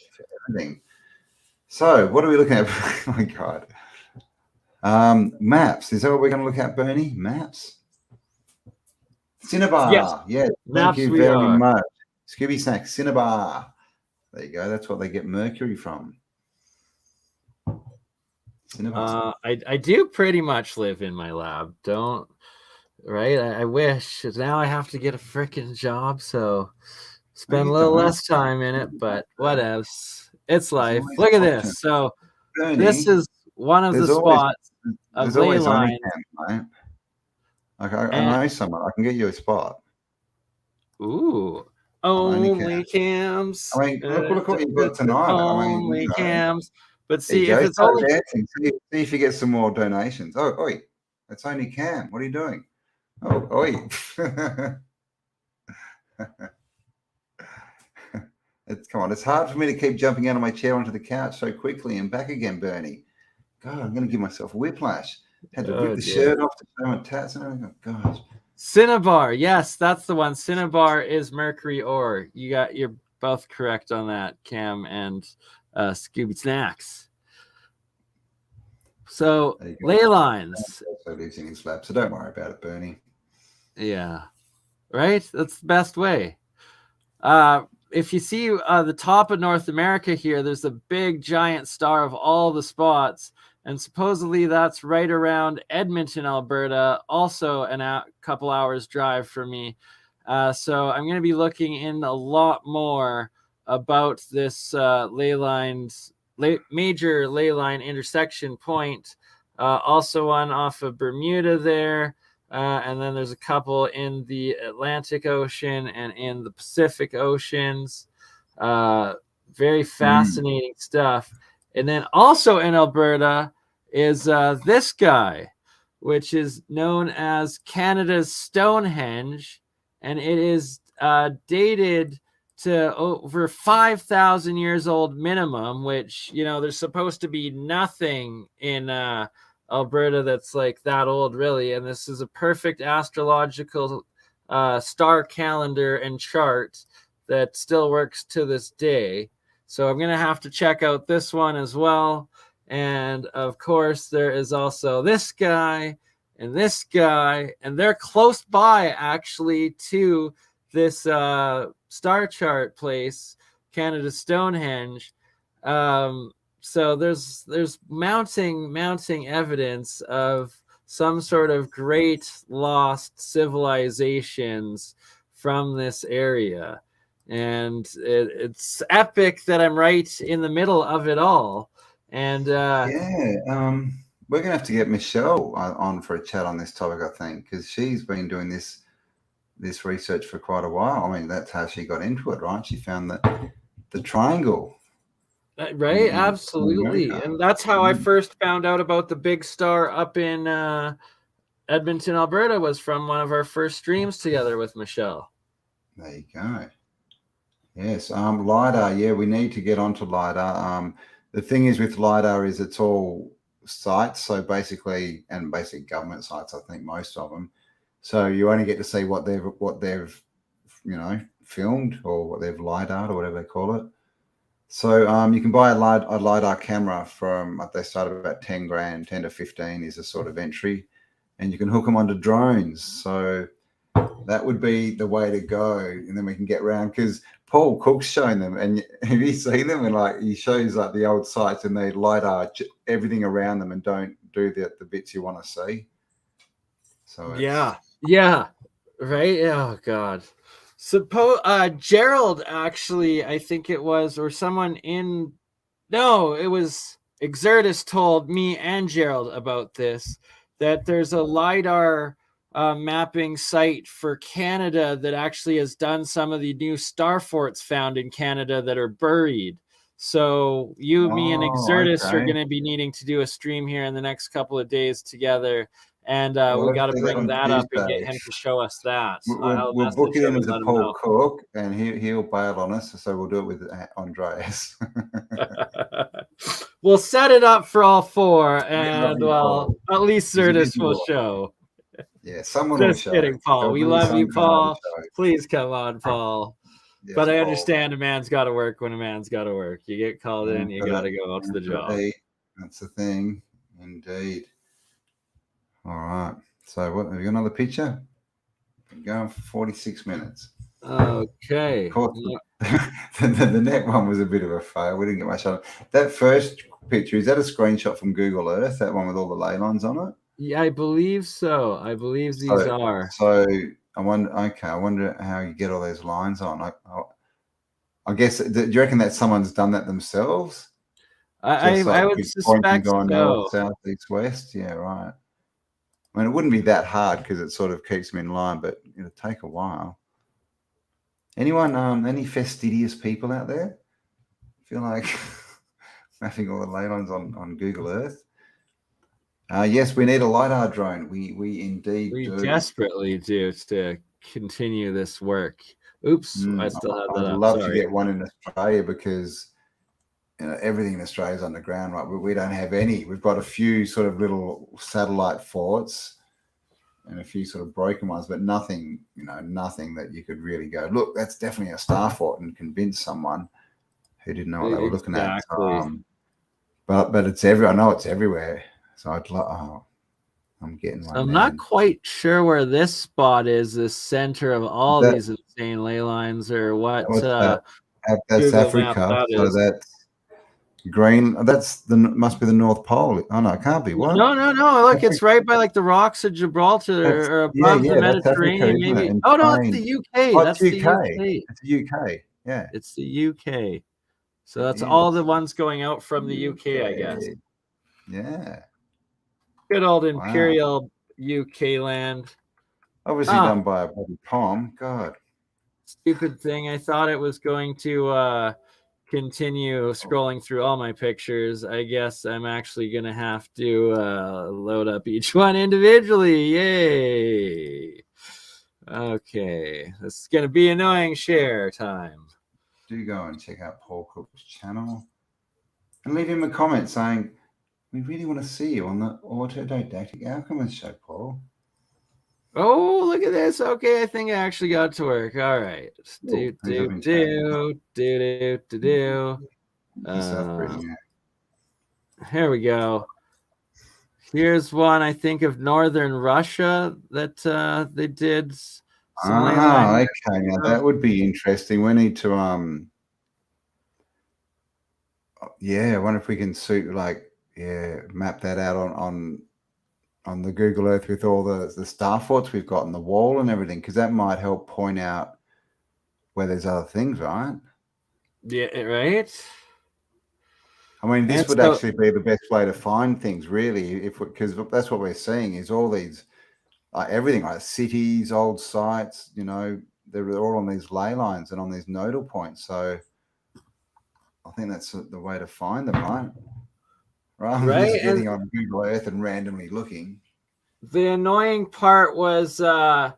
So, what are we looking at? Oh my God. Maps. Is that what we're going to look at, Bernie? Maps? Cinnabar. Yes. Yeah. Maps Thank you we very are. much. Scooby Snack, Cinnabar. There you go. That's what they get mercury from. Cinnabar. I do pretty much live in my lab. Right? I wish. Now I have to get a freaking job, so spend a little less time in it, but whatevs. It's life. Look at this. So Bernie, this is one of the spots of ley lines. Right? Like I know someone. I can get you a spot. Ooh. Only cams. I mean, look what you've got tonight. Only cams. But see, if it's start only dancing. See if you get some more donations. Oh, oi, it's only Cam. What are you doing? Oh, oi. Come on, it's hard for me to keep jumping out of my chair onto the couch so quickly and back again, Bernie. God, I'm going to give myself whiplash. Had to rip the shirt off to show my tats and everything. Oh, gosh. Cinnabar, yes, that's the one. Cinnabar is mercury ore. You're both correct on that, Cam and Scooby Snacks. So ley lines. Also losing his lab, so don't worry about it, Bernie. Yeah, right. That's the best way. If you see the top of North America here, there's a big giant star of all the spots. And supposedly that's right around Edmonton, Alberta, also a couple hours drive from me. So I'm going to be looking in a lot more about this major ley line intersection point. Also one off of Bermuda there. And then there's a couple in the Atlantic Ocean and in the Pacific Oceans. Very fascinating stuff. And then also in Alberta is this guy, which is known as Canada's Stonehenge, and it is dated to over 5,000 years old minimum, which, you know, there's supposed to be nothing in Alberta that's like that old, really. And this is a perfect astrological star calendar and chart that still works to this day. So I'm going to have to check out this one as well. And of course, there is also this guy and this guy, and they're close by actually to this star chart place, Canada Stonehenge. So there's mounting evidence of some sort of great lost civilizations from this area. And it's epic that I'm right in the middle of it all. And we're gonna have to get Michelle on for a chat on this topic, I think, because she's been doing this research for quite a while. I mean, that's how she got into it, right? She found the triangle. Right, absolutely. And that's how I first found out about the big star up in Edmonton, Alberta, was from one of our first streams together with Michelle. There you go. Yes, LiDAR. Yeah, we need to get onto LiDAR. The thing is with LiDAR is it's all sites, so basically, and basic government sites, I think most of them, So you only get to see what they've filmed, or what they've LiDAR or whatever they call it. So you can buy a LiDAR camera from, they start about 10 grand, 10 to 15 is a sort of entry, and you can hook them onto drones. So that would be the way to go. And then we can get around, because Paul Cook's showing them, and have you seen them? And like, he shows like the old sites, and they LiDAR everything around them and don't do the bits you want to see. So yeah, right. Oh God. Gerald, actually, I think it was, or someone in, no, it was Exertus told me and Gerald about this, that there's a LiDAR mapping site for Canada that actually has done some of the new star forts found in Canada that are buried. So you, me, and Exertus are going to be needing to do a stream here in the next couple of days together. And we got to bring that up and get him to show us that. We'll book it in as a Paul Cook, and he'll bail on us. So we'll do it with Andreas. We'll set it up for all four, and well, at least Certus will show. Yeah, someone will show. Just kidding, Paul. We love you, Paul. Please come on, Paul. Yes, but I understand a man's got to work when a man's got to work. You get called in, you got to go out to the job. That's the thing, indeed. All right. So, what, have you got another picture? Going for 46 minutes. Okay. Of course, the net one was a bit of a fail. We didn't get much on it. That first picture, is that a screenshot from Google Earth? That one with all the ley lines on it? Yeah, I believe so. I believe these are. So I wonder. Okay, I wonder how you get all those lines on. I guess. Do you reckon that someone's done that themselves? I would suspect so. North, south, east, west. Yeah, right. I mean, it wouldn't be that hard because it sort of keeps them in line, but it'll take a while. Anyone, any fastidious people out there? Feel like mapping all the ley lines on Google Earth? Yes, we need a LiDAR drone. We indeed do. We desperately do to continue this work. Oops, I still have that. I'd love to get one in Australia, because everything in Australia is underground, right? We don't have any. We've got a few sort of little satellite forts and a few sort of broken ones, but nothing, nothing that you could really go, look, that's definitely a star fort, and convince someone who didn't know what they were looking at. But it's everywhere. I know it's everywhere. So I'm getting one. I'm not quite sure where this spot is, the center of all these insane ley lines, or what. That's Africa. So that's green. Must be the North Pole. Oh no, it can't be. What? No. Look, it's right by like the rocks of Gibraltar, or above the Mediterranean. Africa, maybe. Oh no, it's the UK. Oh, that's the UK. It's the UK. Yeah, it's the UK. So that's all the ones going out from the UK, I guess. Yeah. Good old imperial UK land. Obviously done by a bloody Tom. God. Stupid thing. I thought it was going to continue scrolling through all my pictures. I guess I'm actually going to have to load up each one individually. Yay. Okay. This is going to be annoying share time. Do go and check out Paul Cook's channel. And leave him a comment saying, we really want to see you on the Autodidactic Alchemist show, Paul. Oh, look at this. Okay, I think I actually got to work. All right. Do. Here we go. Here's one, I think, of northern Russia that they did. Okay. Now that would be interesting. We need to I wonder if we can map that out on the Google Earth with all the star forts we've got on the wall and everything, because that might help point out where there's other things, right? Yeah, right. I mean, this would actually be the best way to find things, really, because that's what we're seeing is all these, everything, like cities, old sites, they're all on these ley lines and on these nodal points. So I think that's the way to find them, right? Right. Just getting on Google Earth and randomly looking. The annoying part was that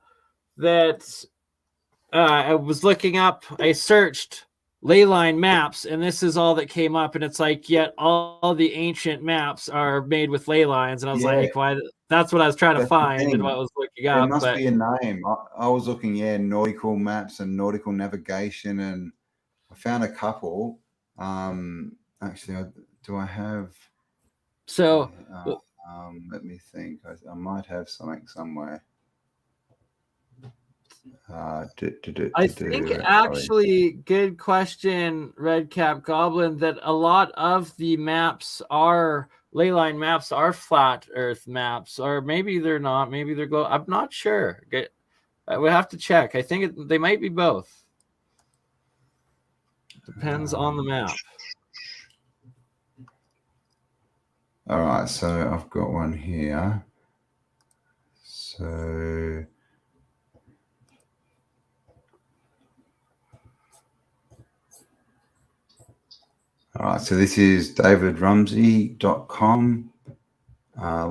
I was looking up, I searched ley line maps, and this is all that came up, and it's like, yet all the ancient maps are made with ley lines, and I was Yeah, like, why? That's what I was trying to that's the find and what thing. I was looking There up, must but be a name. I was looking, nautical maps and nautical navigation, and I found a couple. Actually, do I have? so Let me think. I might have something somewhere. I think actually, good question, Redcap Goblin, that a lot of the maps are ley line maps are flat Earth maps, or maybe they're not. Maybe they're I'm not sure. We have to check. I think they might be both. Depends on the map. All right, so I've got one here. So all right, so this is davidrumsey.com.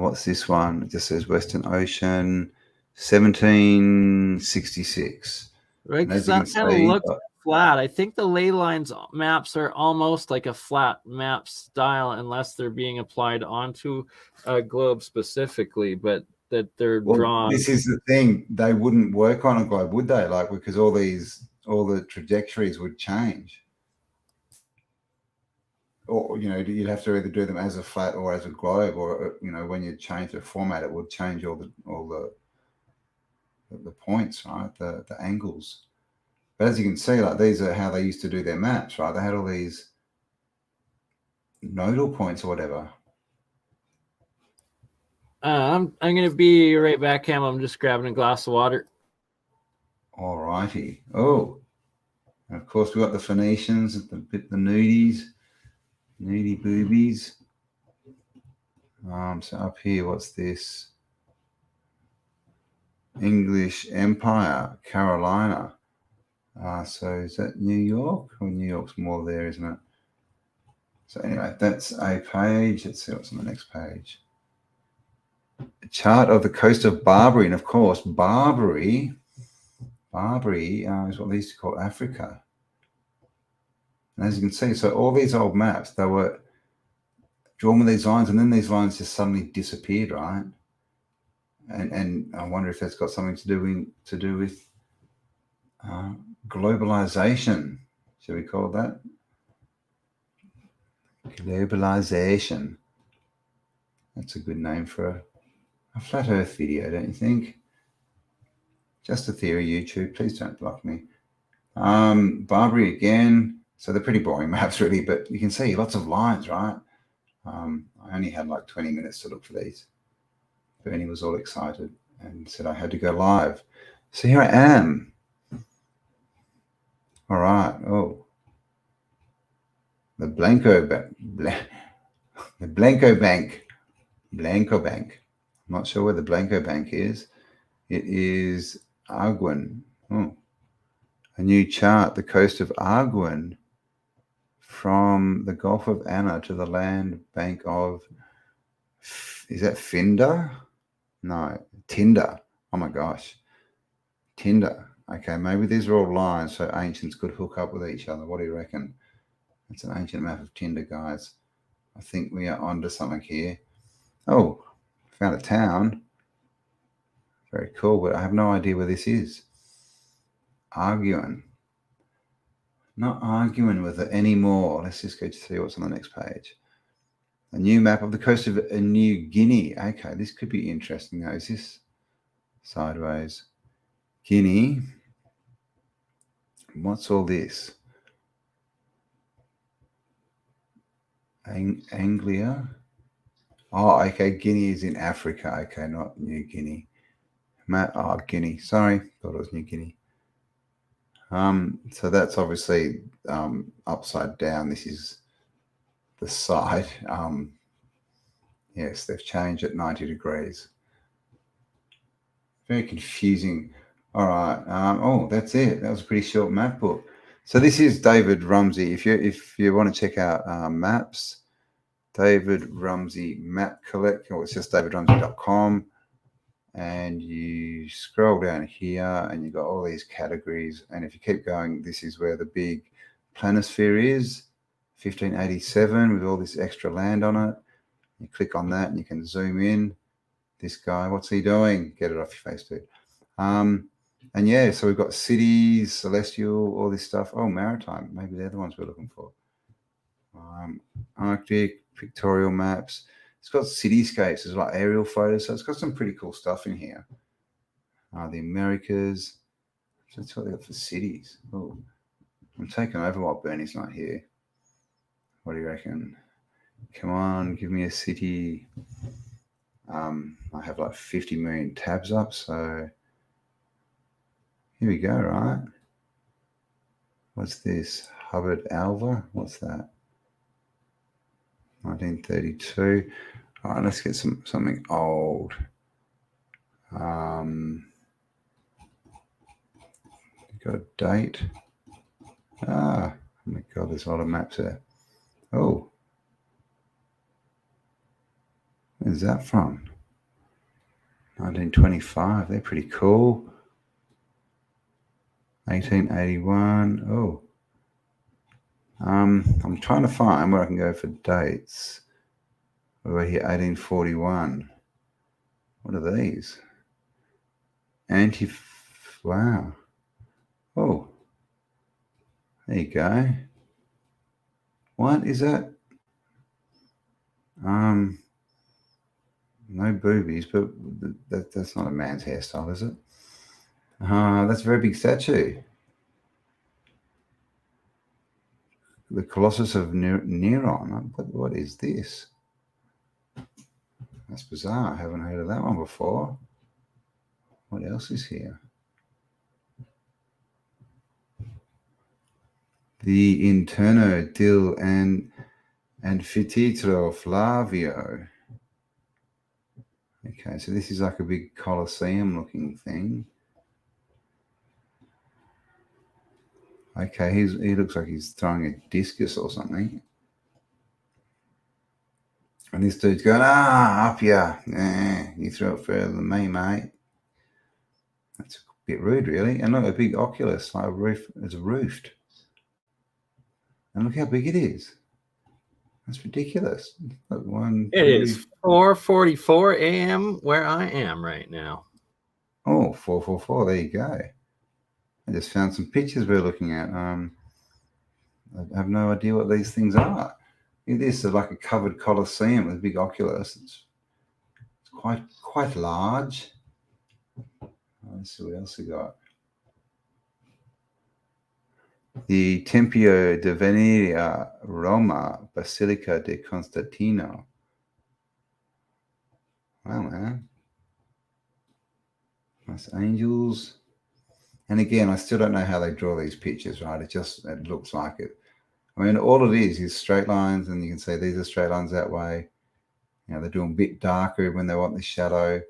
What's this one? It just says Western Ocean, 1766. Right, because that kind of looks flat. I think the ley lines maps are almost like a flat map style, unless they're being applied onto a globe specifically, but that they're drawn. This is the thing. They wouldn't work on a globe, would they? Like, because all the trajectories would change. Or, you'd have to either do them as a flat or as a globe, or, when you change the format, it would change all the points, right? The angles. But as you can see, like, these are how they used to do their maps, right? They had all these nodal points or whatever. I'm going to be right back, Cam. I'm just grabbing a glass of water. All righty. Oh, and of course we got the Phoenicians, the nudies, nudie boobies. So up here, what's this? English Empire, Carolina. So is that New York? Or New York's more there, isn't it? So anyway, that's a page. Let's see what's on the next page. A chart of the coast of Barbary, and of course, Barbary is what they used to call Africa. And as you can see, so all these old maps, they were drawn with these lines, and then these lines just suddenly disappeared, right? And I wonder if that's got something to do with globalization. Shall we call that? Globalization. That's a good name for a flat Earth video, don't you think? Just a theory, YouTube. Please don't block me. Barbary again. So they're pretty boring maps, really, but you can see lots of lines, right? I only had like 20 minutes to look for these. Bernie was all excited and said I had to go live. So here I am. All right. Oh, the Blanco Bank. Blanco Bank. I'm not sure where the Blanco Bank is. It is Arguin. Oh, a new chart. The coast of Arguin, from the Gulf of Anna to the land bank of, is that Finder? No, Tinder. Oh my gosh. Tinder. Okay, maybe these are all lines so ancients could hook up with each other. What do you reckon? It's an ancient map of Tinder, guys. I think we are onto something here. Oh, found a town. Very cool, but I have no idea where this is. Arguing. Not arguing with it anymore. Let's just go to see what's on the next page. A new map of the coast of New Guinea. Okay, this could be interesting. Now, is this sideways? Guinea. What's all this? Anglia. Oh, okay. Guinea is in Africa. Okay, not New Guinea. Guinea. Sorry, thought it was New Guinea. So that's obviously upside down. This is the side. Yes, they've changed at 90 degrees. Very confusing. All right. Oh, that's it. That was a pretty short map book. So this is David Rumsey. If you want to check out maps, David Rumsey Map Collect, or it's just davidrumsey.com. And you scroll down here and you've got all these categories. And if you keep going, this is where the big planisphere is, 1587, with all this extra land on it. You click on that and you can zoom in. This guy, what's he doing? Get it off your face, dude. And yeah, so we've got cities, celestial, all this stuff. Oh, maritime. Maybe they're the ones we're looking for. Arctic, pictorial maps. It's got cityscapes. There's like aerial photos. So it's got some pretty cool stuff in here. The Americas. So that's what they got for cities. Oh, I'm taking over while Bernie's not here. What do you reckon? Come on, give me a city. I have like 50 million tabs up, so here we go, right? What's this? Hubbard Alva? What's that? 1932. All right, let's get something old. Got a date. Oh my God, there's a lot of maps there. Oh. Where's that from? 1925. They're pretty cool. 1881. Oh. I'm trying to find where I can go for dates. Over here, 1841. What are these? Wow. Oh. There you go. What is that? No boobies, but that's not a man's hairstyle, is it? That's a very big statue. The Colossus of Neron. What is this? That's bizarre. I haven't heard of that one before. What else is here? The Interno del Anfiteatro Flavio. Okay, so this is like a big Colosseum looking thing. Okay, he looks like he's throwing a discus or something. And this dude's going, up ya. You threw it further than me, mate. That's a bit rude, really. And look, a big oculus, like a roof. It's roofed. And look how big it is. That's ridiculous. Look, it is 4:44 a.m. where I am right now. Oh, 444. There you go. I just found some pictures we're looking at. I have no idea what these things are. It is like a covered Colosseum with a big oculus. It's quite large. Let's see what else we got. The Tempio de Veneria Roma Basilica de Constantino. Wow, man. Nice angels. And again, I still don't know how they draw these pictures, right? It looks like it. I mean, all it is straight lines, and you can say these are straight lines that way. You know, they're doing a bit darker when they want the shadow.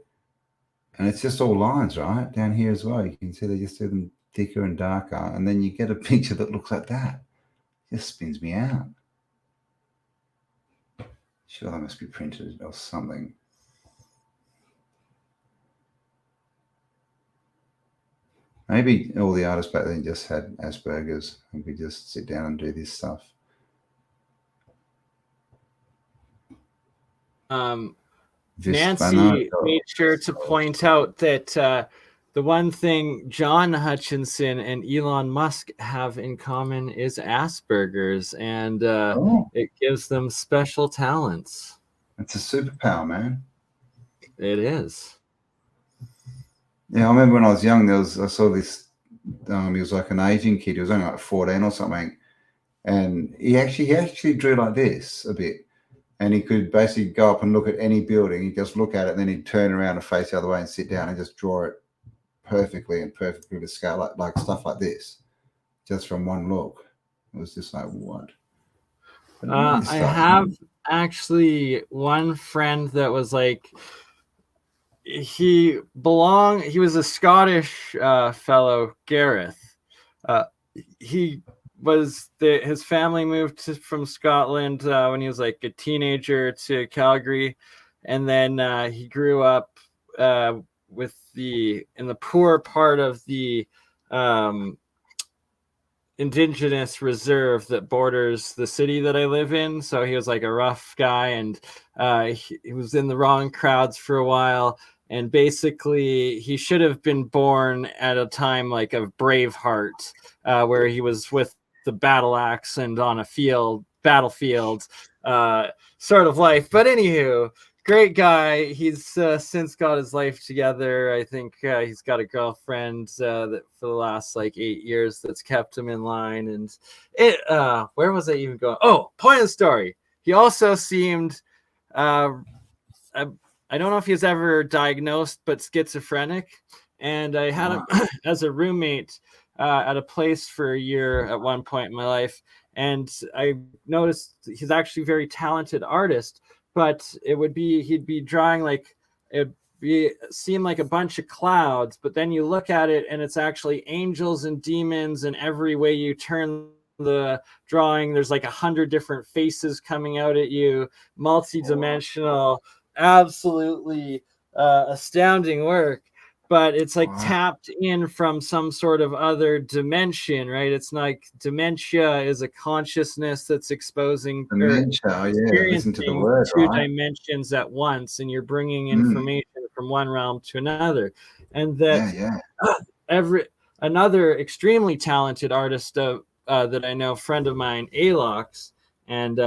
And it's just all lines, right? Down here as well. You can see they just do them thicker and darker. And then you get a picture that looks like that. It just spins me out. Sure, that must be printed or something. Maybe all the artists back then just had Asperger's and could just sit down and do this stuff. Nancy made sure to point out that the one thing John Hutchinson and Elon Musk have in common is Asperger's, and it gives them special talents. It's a superpower, man. It is. Yeah, I remember when I was young, I saw this, he was like an Asian kid, he was only like 14 or something, and he actually drew like this a bit, and he could basically go up and look at any building, he'd just look at it, and then he'd turn around and face the other way and sit down and just draw it perfectly to scale, like stuff like this, just from one look. It was just like, what? I have actually one friend that was like, he was a Scottish fellow, Gareth. His family moved from Scotland when he was like a teenager to Calgary, and then he grew up in the poor part of the indigenous reserve that borders the city that I live in. So he was like a rough guy, and he was in the wrong crowds for a while. And basically, he should have been born at a time like of Braveheart, where he was with the battle axe and on a battlefield, sort of life. But anywho, great guy. He's since got his life together. I think he's got a girlfriend that for the last like 8 years that's kept him in line. And it where was I even going? Oh, point of the story. He also seemed I don't know if he was ever diagnosed, but schizophrenic. And I had him as a roommate at a place for a year at one point in my life. And I noticed he's actually a very talented artist, but he'd be drawing like, seem like a bunch of clouds, but then you look at it and it's actually angels and demons, and every way you turn the drawing, there's like 100 different faces coming out at you, multi-dimensional, absolutely astounding work. But it's like tapped in from some sort of other dimension, right? It's like dementia is a consciousness that's exposing listen to the word, two dimensions at once, and you're bringing information from one realm to another. And that another extremely talented artist that I know, friend of mine, Alox, and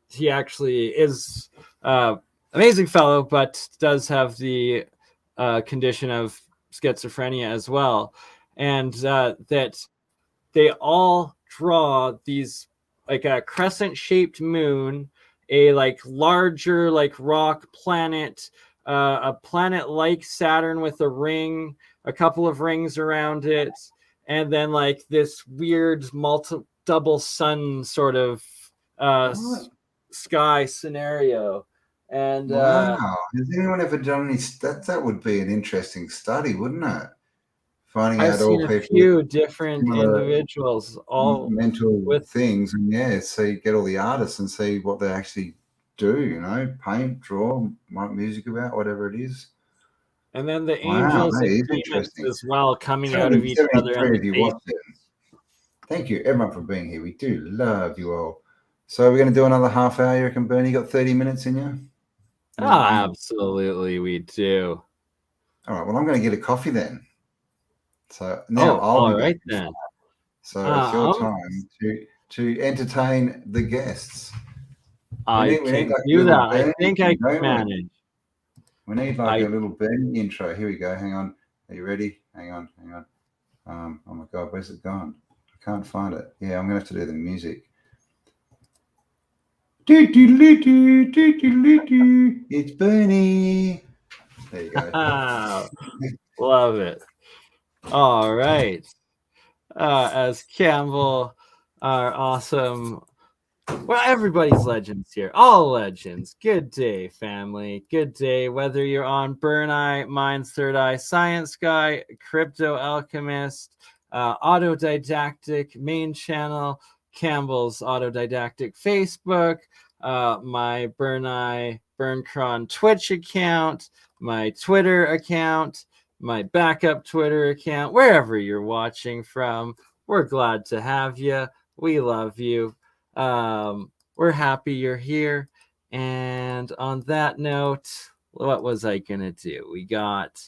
he actually is amazing fellow, but does have the condition of schizophrenia as well. And that they all draw these like a crescent shaped moon, a like larger like rock planet, a planet like Saturn with a ring, a couple of rings around it, and then like this weird double sun sort of sky scenario. And wow, has anyone ever done any? That would be an interesting study, wouldn't it? Finding I've out all seen a people few different individuals, all mental with things, and so you get all the artists and see what they actually do. You know, paint, draw, write music about, whatever it is. And then the angels and demons as well coming out of each other. Thank you, everyone, for being here. We do love you all. So we're going to do another half hour. You reckon, Bernie? You got 30 minutes in you? Oh, absolutely, we do. All right. Well, I'm going to get a coffee then. So now I'll be back then. So it's your time to entertain the guests. I can do that. I think I can manage. We need like a little Bernie intro. Here we go. Hang on. Are you ready? Hang on. Oh my God, where's it gone? I can't find it. Yeah, I'm going to have to do the music. It's Bernie. There you go. Love it. All right. As Campbell, our awesome. Well, everybody's legends here. All legends. Good day, family. Good day. Whether you're on Burn Eye, Mind's Third Eye, Science Guy, Crypto Alchemist, Autodidactic main channel, Campbell's Autodidactic Facebook, my Burn Eye, Burncron Twitch account, my Twitter account, my backup Twitter account, wherever you're watching from. We're glad to have you. We love you. We're happy you're here. And on that note, what was I gonna do? We got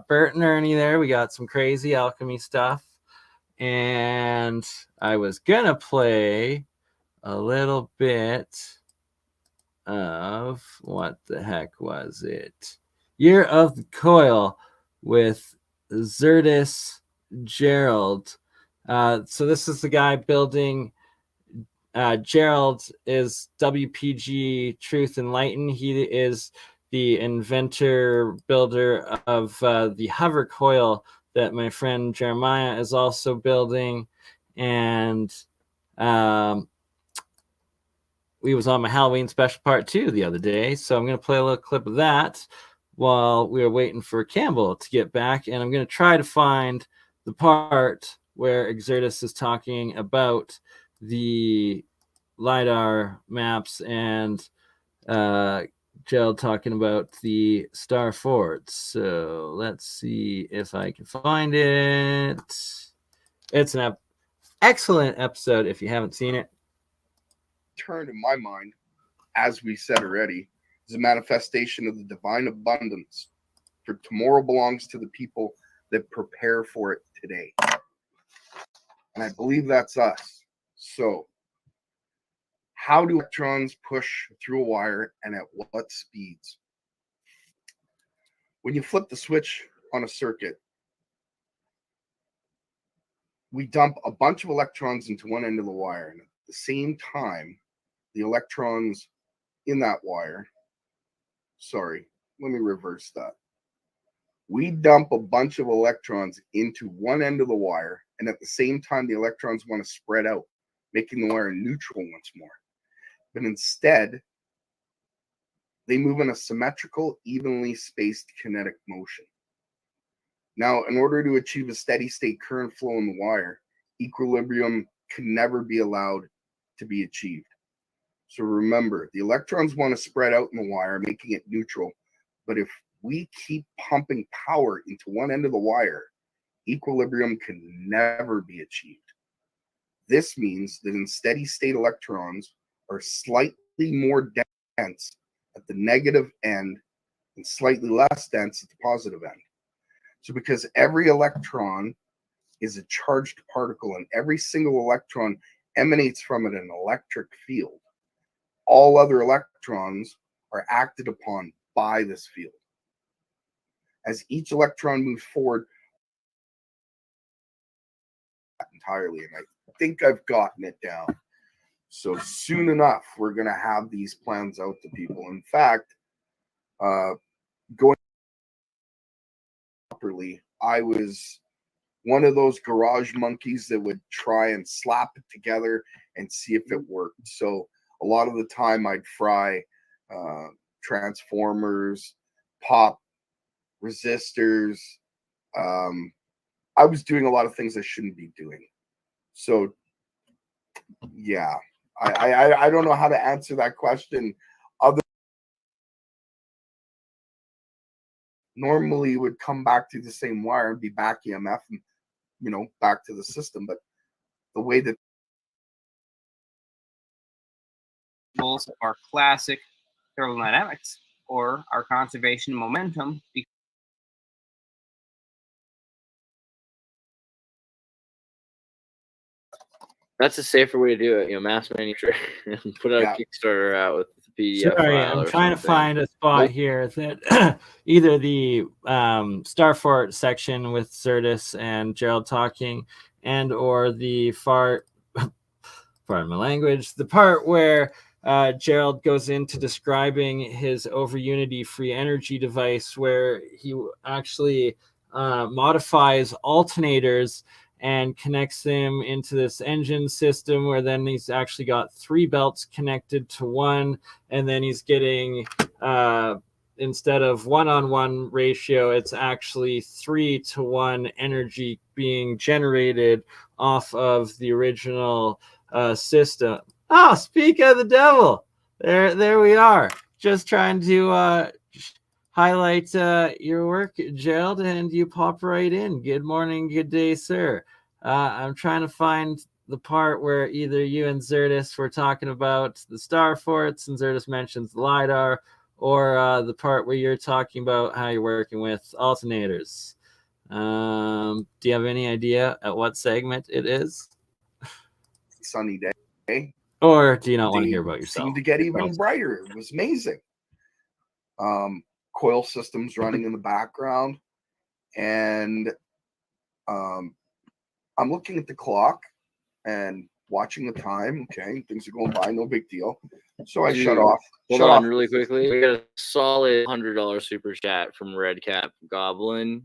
Bert and Ernie there. We got some crazy alchemy stuff. And I was gonna play a little bit of what the heck was it? Year of the Coil with Zertis Gerald. So this is the guy building. Gerald is WPG Truth Enlightened. He is the inventor, builder of the hover coil that my friend Jeremiah is also building. And we was on my Halloween special part 2 the other day. So I'm going to play a little clip of that while we were waiting for Campbell to get back. And I'm going to try to find the part where Exertus is talking about the LiDAR maps and Gerald talking about the star forts. So let's see if I can find it. It's excellent episode if you haven't seen it. Turn in my mind, as we said already, is a manifestation of the divine abundance. For tomorrow belongs to the people that prepare for it today. And I believe that's us. So, how do electrons push through a wire and at what speeds? When you flip the switch on a circuit, we dump a bunch of electrons into one end of the wire, and at the same time, the electrons in that wire, sorry, let me reverse that. We dump a bunch of electrons into one end of the wire, and at the same time, the electrons want to spread out, making the wire neutral once more. But instead, they move in a symmetrical, evenly spaced kinetic motion. Now, in order to achieve a steady state current flow in the wire, equilibrium can never be allowed to be achieved. So remember, the electrons want to spread out in the wire, making it neutral. But if we keep pumping power into one end of the wire, equilibrium can never be achieved. This means that in steady state, electrons are slightly more dense at the negative end and slightly less dense at the positive end. So because every electron is a charged particle and every single electron emanates from it an electric field, all other electrons are acted upon by this field. As each electron moves forward entirely, and I think I've gotten it down. So soon enough, we're going to have these plans out to people. In fact, going properly, I was one of those garage monkeys that would try and slap it together and see if it worked. So a lot of the time I'd fry transformers, pop resistors. I was doing a lot of things I shouldn't be doing. So yeah, I don't know how to answer that question. Other normally would come back through the same wire and be back EMF and back to the system. But the way that our classic thermodynamics or our conservation of momentum. That's a safer way to do it. Mass manufacture and put out a Kickstarter out with the PDF. Sorry, I'm trying to find a spot here that either the Starfort section with Zertis and Gerald talking, and or the pardon my language, the part where Gerald goes into describing his over unity free energy device, where he actually modifies alternators and connects them into this engine system, where then he's actually got 3 belts connected to one, and then he's getting instead of 1-on-1 ratio, it's actually 3-to-1 energy being generated off of the original system. Oh, speak of the devil, there we are. Just trying to highlight your work, Gerald, and you pop right in. Good morning, good day, sir. I'm trying to find the part where either you and Zertis were talking about the star forts and Zertis mentions the LiDAR, or the part where you're talking about how you're working with alternators. Do you have any idea at what segment it is? Sunny day. Or do you not want to hear about yourself? Seemed to get even brighter. It was amazing. Coil systems running in the background, and I'm looking at the clock and watching the time. Okay, things are going by, no big deal. So I shut off. Hold on really quickly. We got a solid $100 super chat from Redcap Goblin,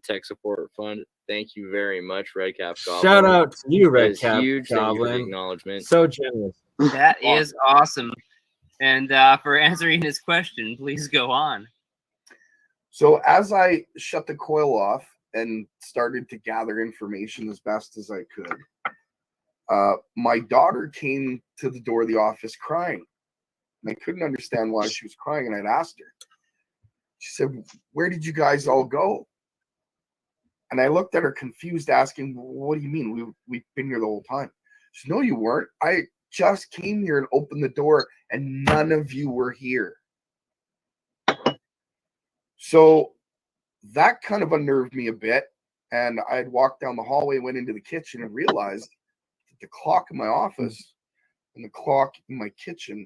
tech support fund. Thank you very much, Redcap Goblin. Shout out to you, Redcap huge Goblin. Acknowledgement. So generous. That is awesome. And for answering his question, please go on. So as I shut the coil off and started to gather information as best as I could, my daughter came to the door of the office crying. And I couldn't understand why she was crying, and I'd asked her. She said, "Where did you guys all go?" And I looked at her confused, asking, what do you mean? We've been here the whole time. She said, no, you weren't. I just came here and opened the door and none of you were here. So that kind of unnerved me a bit. And I had walked down the hallway, went into the kitchen, and realized that the clock in my office and the clock in my kitchen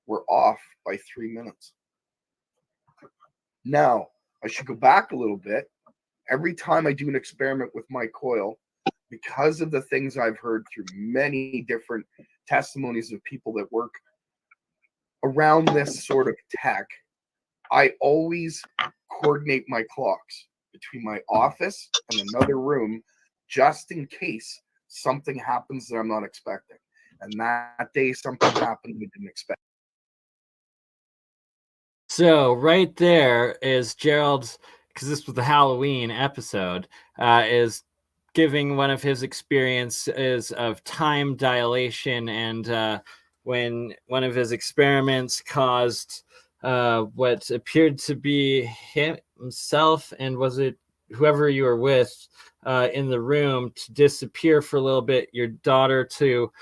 were off by 3 minutes. Now, I should go back a little bit. Every time I do an experiment with my coil, because of the things I've heard through many different testimonies of people that work around this sort of tech, I always coordinate my clocks between my office and another room, just in case something happens that I'm not expecting. And that day, something happened we didn't expect. So right there is Gerald's, because this was the Halloween episode, is giving one of his experiences of time dilation, and when one of his experiments caused what appeared to be himself, and was it whoever you were with in the room, to disappear for a little bit, your daughter to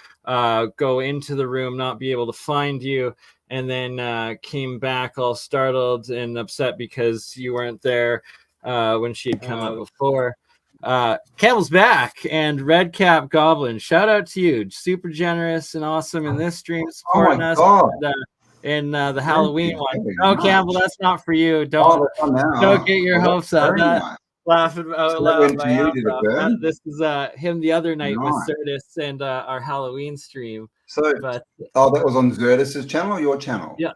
go into the room, not be able to find you, and then came back all startled and upset because you weren't there when she had come up before. Cambell's back, and Redcap Goblin, shout out to you. Super generous and awesome in this stream, supporting us. In the Halloween one. Oh, Cambell, that's not for you. Don't get your hopes up. Laughing out loud. This is him the other night with Certus and our Halloween stream. So, but that was on Certus's channel or your channel? Yeah,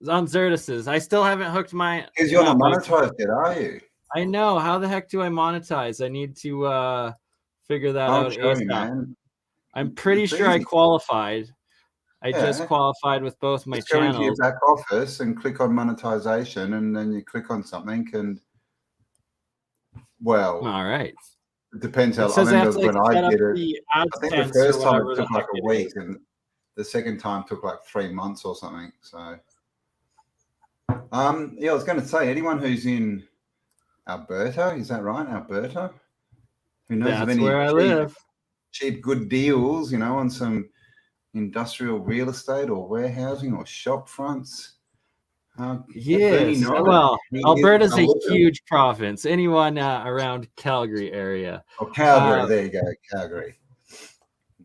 it's on Certus's. I still haven't hooked my. Because you're not monetized yet, are you? I know. How the heck do I monetize? I need to figure that out. Man. I'm pretty sure I qualified. I just qualified with both my channels. Go into your back office and click on monetization, and then you click on something, and all right. It depends how. I remember when I did it. I think the first time it took like a week, and the second time took like 3 months or something. So, I was going to say, anyone who's in Alberta, is that right? Alberta, who knows of any where I live. Cheap, good deals, on some industrial real estate or warehousing or shop fronts. Yes. Well, Alberta's a huge province. Anyone around Calgary area. Oh, Calgary. There you go, Calgary.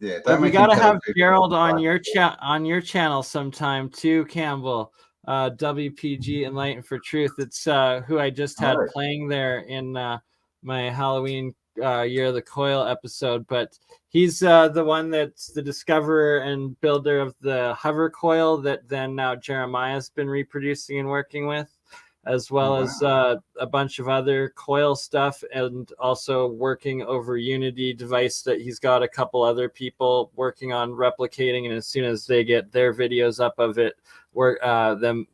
Yeah. But we got to have Gerald on your channel sometime too, Cambell. WPG Enlightened for Truth. It's who I just had playing there in my Halloween Year of the Coil episode, but he's the one that's the discoverer and builder of the hover coil that then now Jeremiah's been reproducing and working with, as well as a bunch of other coil stuff, and also working over Unity device that he's got a couple other people working on replicating, and as soon as they get their videos up of it, the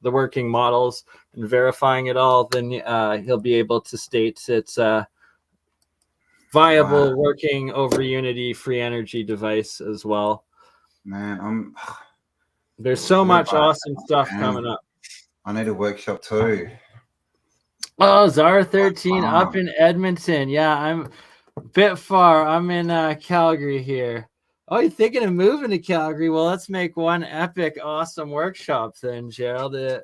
working models and verifying it all, then he'll be able to state it's viable working over Unity free energy device as well. Man, there's so much awesome stuff coming up. I need a workshop too. Oh, Zara 13 up in Edmonton. Yeah, I'm a bit far. I'm in Calgary here. Oh, you're thinking of moving to Calgary? Well, let's make one epic, awesome workshop then, Gerald. It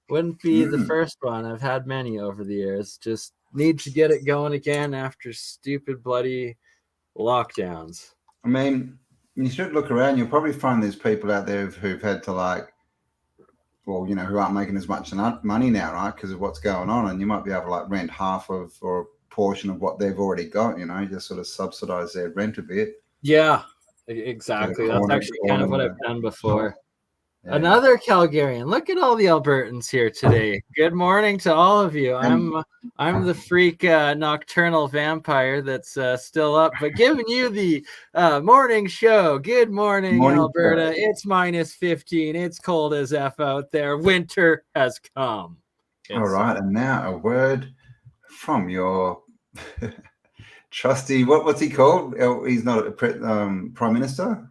wouldn't be the first one. I've had many over the years. Just need to get it going again after stupid bloody lockdowns. I mean, you should look around. You'll probably find there's people out there who've had to who aren't making as much money now, right? Because of what's going on, and you might be able to rent half of or a portion of what they've already got. Just sort of subsidize their rent a bit. Yeah, exactly. That's actually kind of what I've done before. Yeah. Another Calgarian. Look at all the Albertans here today. Good morning to all of you. I'm the freak nocturnal vampire that's still up, but giving you the morning show. Good morning Alberta. It's -15. It's cold as F out there. Winter has come. All right, and now a word from your trusty. What's he called? He's not a prime minister.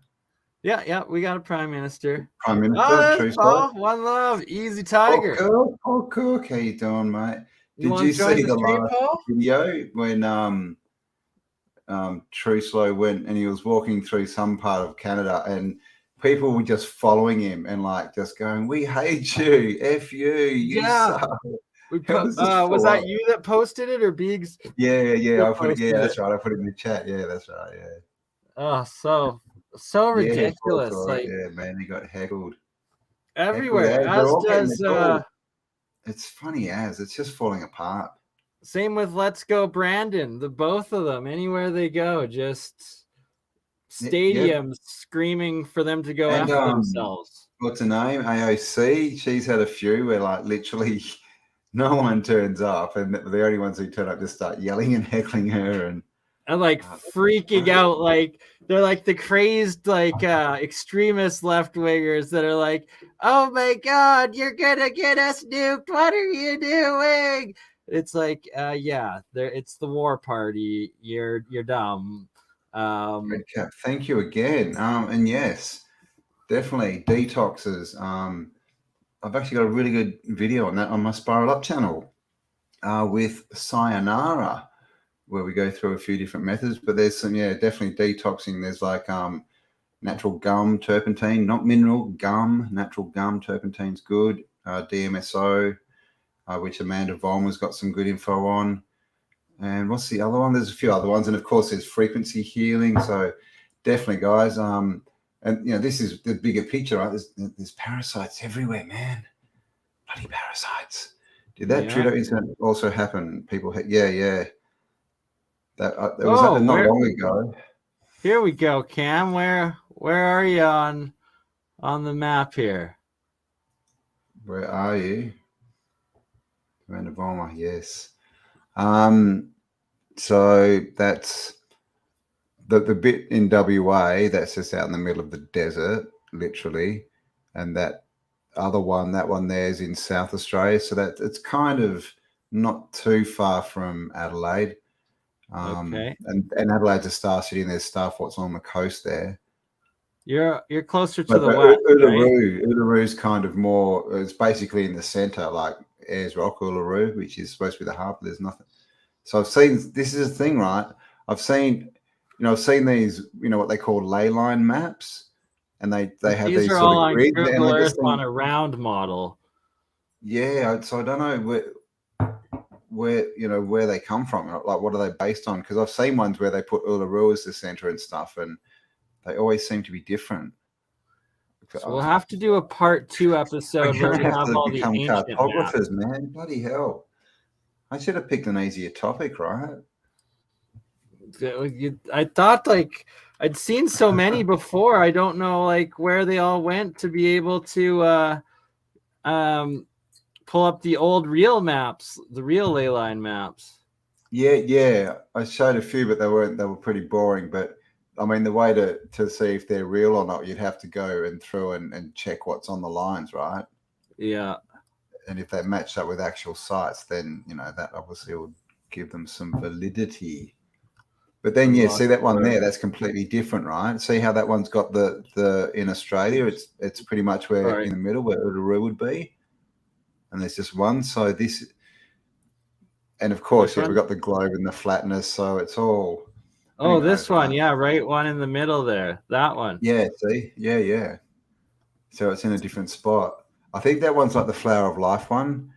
Yeah, we got a prime minister. Prime minister, one love, easy tiger. Oh, cool. How you doing, mate? You Did want you to join see the the stream, last Paul? video when Truslow went and he was walking through some part of Canada and people were just following him and like just going, "We hate you, F you, you Yeah. suck." We It was just was full that on. you that posted it or Biggs? Yeah, I put it. posted Yeah, that's it. right. I put it in the chat. Yeah, that's right. Yeah. Oh, so Yeah, ridiculous. for it. Like Yeah, man, he got heckled. everywhere, Heckled as. They're as all getting does it all. It's funny as it's just falling apart. same with Let's Go Brandon. The both of them, anywhere they go, just stadiums screaming for them to go And after themselves. what's her name? AOC. She's had a few where like literally no one turns up, and the only ones who turn up just start yelling and heckling her and like freaking out, like they're like the crazed like extremist left wingers that are like, oh my god, you're gonna get us nuked, what are you doing? It's like yeah, it's the war party, you're dumb. Redcap, thank you again. And yes, definitely detoxes. I've actually got a really good video on that on my Spiral Up channel with Sayonara, where we go through a few different methods. But there's some, definitely detoxing. There's like natural gum turpentine, not mineral, gum. Natural gum turpentine's good. DMSO, which Amanda Vollmer's got some good info on. And what's the other one? There's a few other ones, and of course there's frequency healing. So definitely, guys. And this is the bigger picture, right? There's parasites everywhere, man. Bloody parasites. Did that Trudeau incident also happen? People, yeah. That was not long ago. Here we go, Cam. Where are you on the map here? Where are you? Amanda Vollmer, yes. So that's the bit in WA that's just out in the middle of the desert, literally, and that one there is in South Australia. So that it's kind of not too far from Adelaide. Okay. And Adelaide's a star city, and there's Starforts on the coast there. You're closer to the west, Uluru, right? Uluru's kind of more. It's basically in the centre, like Ayers Rock, Uluru, which is supposed to be the harbour. There's nothing. So I've seen. This is a thing, right? I've seen these, what they call ley line maps, and they have these are sort all of on grids, Google Earth on a round model. Yeah, so I don't know where they come from, like what are they based on? Because I've seen ones where they put Uluru as the center and stuff, and they always seem to be different. So we'll have to do a part 2 episode where we have all the ancient cartographers, maps. man. Bloody hell! I should have picked an easier topic, right? I thought like I'd seen so many before. I don't know like where they all went to be able to pull up the old real maps, the real ley line maps. Yeah. I showed a few, but they were pretty boring. But I mean, the way to see if they're real or not, you'd have to go through and check what's on the lines, right? Yeah. And if they match up with actual sites, then that obviously would give them some validity. But then see that one there, that's completely different, right? See how that one's got the in Australia, it's pretty much where in the middle where Uluru would be. And there's just one. So this, and of course, we've got the globe and the flatness. So it's all. Oh, this one. Yeah, right one in the middle there. That one. Yeah, see? Yeah. So it's in a different spot. I think that one's like the Flower of Life one.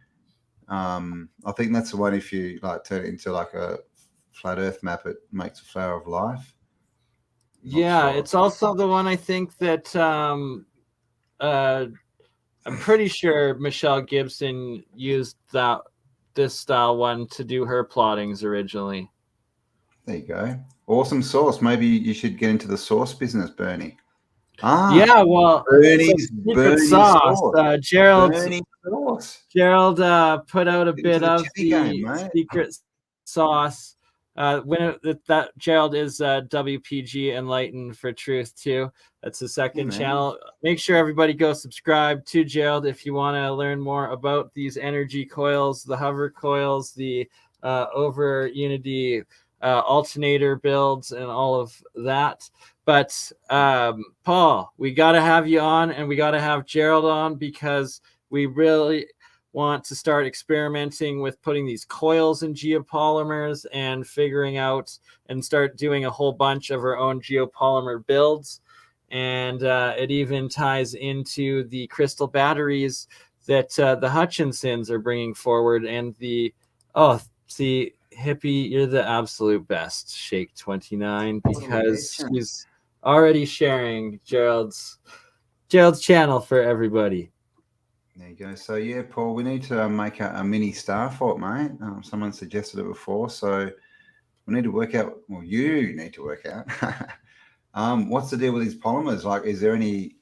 I think that's the one if you like turn it into like a flat Earth map, it makes a Flower of Life. Yeah, it's also the one I think that I'm pretty sure Michelle Gibson used this style one to do her plottings originally. There you go. Awesome sauce. Maybe you should get into the sauce business, Bernie. Yeah, well, Bernie's sauce. Gerald put out a bit of the secret sauce. That Gerald is WPG Enlightened for Truth too. That's the second channel. Make sure everybody go subscribe to Gerald if you want to learn more about these energy coils, the hover coils, the over unity alternator builds, and all of that. But Paul, we got to have you on, and we got to have Gerald on because we really want to start experimenting with putting these coils in geopolymers and figuring out and start doing a whole bunch of our own geopolymer builds. And it even ties into the crystal batteries that the Hutchinsons are bringing forward. And see, Hippie, you're the absolute best, Shake 29, because she's already sharing Gerald's channel for everybody. There you go. So yeah, Paul, we need to make a mini starfort, mate. Someone suggested it before, so we need to work out. Well, you need to work out. What's the deal with these polymers? Like, is there any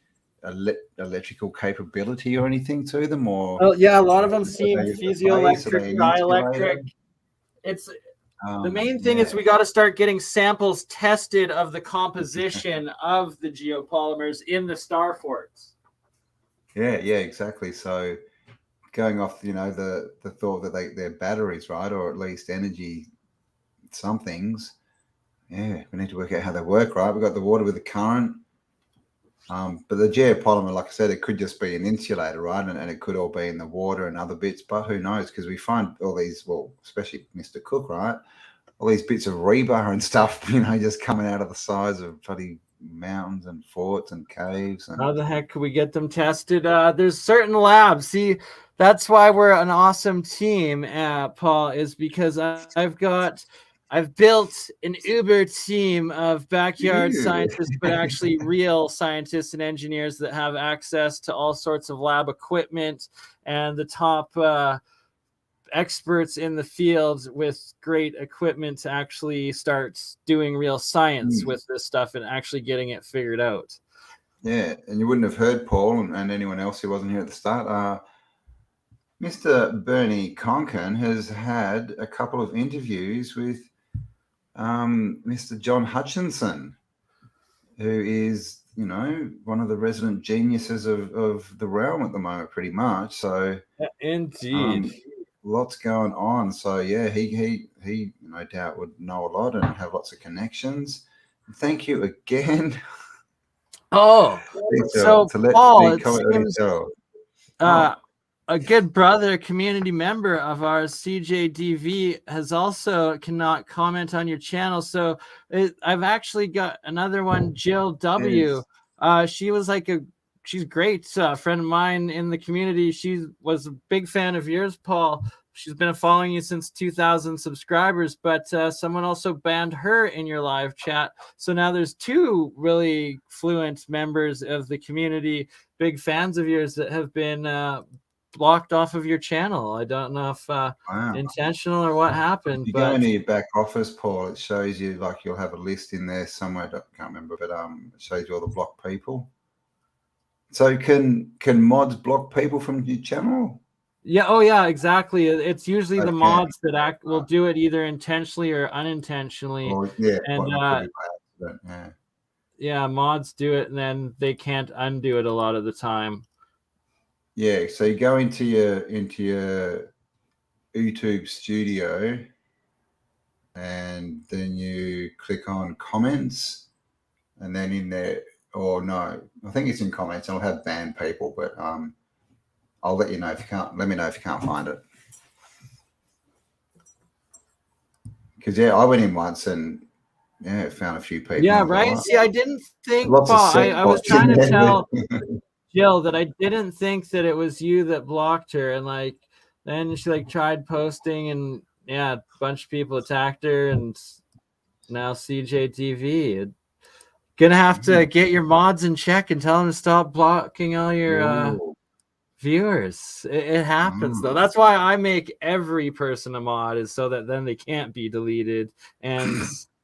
electrical capability or anything to them? Or a lot of them seem piezoelectric, dielectric. It's the main thing is we got to start getting samples tested of the composition of the geopolymers in the starforts. Yeah, exactly. So going off, the thought that they're batteries, right? Or at least energy somethings. Yeah, we need to work out how they work, right? We've got the water with the current. But the geopolymer, like I said, it could just be an insulator, right? And it could all be in the water and other bits, but who knows? Because we find all these, well, especially Mr. Cook, right? All these bits of rebar and stuff, just coming out of the sides of bloody mountains and forts and caves. And how the heck could we get them tested? There's certain labs. See, that's why we're an awesome team, Paul, is because I've built an uber team of backyard scientists, but actually real scientists and engineers that have access to all sorts of lab equipment and the top experts in the field with great equipment to actually start doing real science with this stuff and actually getting it figured out. Yeah, and you wouldn't have heard Paul and anyone else who wasn't here at the start. Mr. Bernie Conkin has had a couple of interviews with Mr. John Hutchinson, who is, one of the resident geniuses of the realm at the moment, pretty much. So, indeed, lots going on. So, yeah, he no doubt would know a lot and have lots of connections. Thank you again. Oh, so Paul, it seems a good brother, community member of ours, CJDV, has also cannot comment on your channel. So I've actually got another one, Jill W. She was she's great, friend of mine in the community. She was a big fan of yours, Paul. She's been following you since 2,000 subscribers, but someone also banned her in your live chat. So now there's two really fluent members of the community, big fans of yours that have been blocked off of your channel. I don't know if intentional or what happened. If you go into your back office, Paul, it shows you you'll have a list in there somewhere. I can't remember, but it shows you all the blocked people. So can mods block people from your channel? Yeah. Oh, yeah. Exactly. It's usually the mods that will do it either intentionally or unintentionally. Yeah, mods do it, and then they can't undo it a lot of the time. Yeah, so you go into your YouTube studio, and then you click on comments, and then in there, I think it's in comments. I'll have banned people, but I'll let you know if you can't. Let me know if you can't find it. Because I went in once and found a few people. Yeah, right. See, I didn't think. I was trying to tell Jill that I didn't think that it was you that blocked her, and then she tried posting, and a bunch of people attacked her, and now CJTV. Gonna have to get your mods in check and tell them to stop blocking all your viewers. It happens though. That's why I make every person a mod, is so that then they can't be deleted and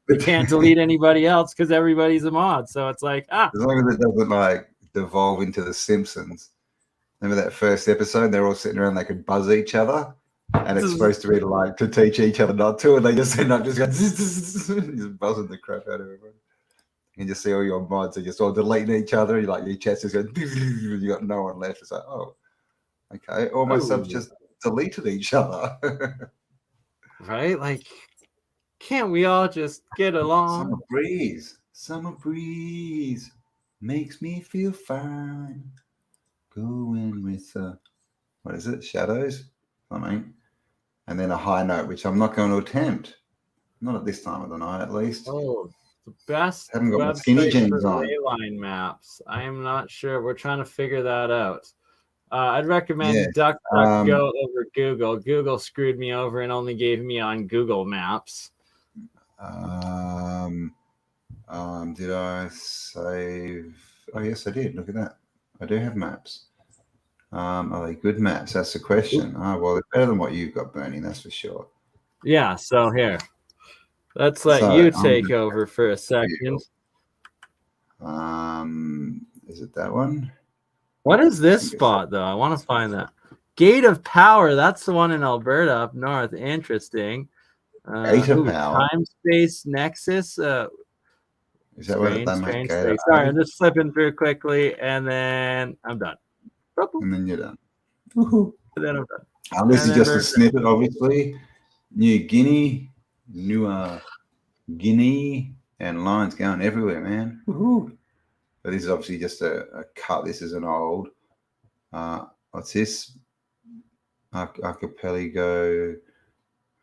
they can't delete anybody else because everybody's a mod. So it's as long as it doesn't devolve into The Simpsons. Remember that first episode? They're all sitting around, they could buzz each other, and it's supposed to be to teach each other not to, and they just end up just going just buzzing the crap out of everyone. You just see all your mods are just all deleting each other. Your chat's just going, you got no one left. It's okay. All my subs just deleted each other. Right? Can't we all just get along? Summer breeze makes me feel fine. Going with the what is it? Shadows, something. And then a high note, which I'm not going to attempt. Not at this time of the night, at least. Oh, the best Haven't got my skinny website jeans for on. ley line maps. I am not sure. We're trying to figure that out. I'd recommend Yeah. DuckDuckGo over Google. Google screwed me over and only gave me on Google Maps. Did I save? Oh, yes, I did. Look at that. I do have maps. Are they good maps? That's the question. Oh, well, they're better than what you've got, Bernie. That's for sure. Yeah, so here. Let's let you take over for a second. Is it that one? What is this spot, though? I want to find that. Gate of Power. That's the one in Alberta up north. Interesting. Gate of Power. Time Space Nexus. Is that what they make? Sorry, I'm just flipping through quickly, and then I'm done. And then you're done. And then I'm done. This is just a snippet, obviously. New Guinea, Guinea, and lines going everywhere, man. Woohoo! But this is obviously just a cut. This is an old. What's this? Archipelago.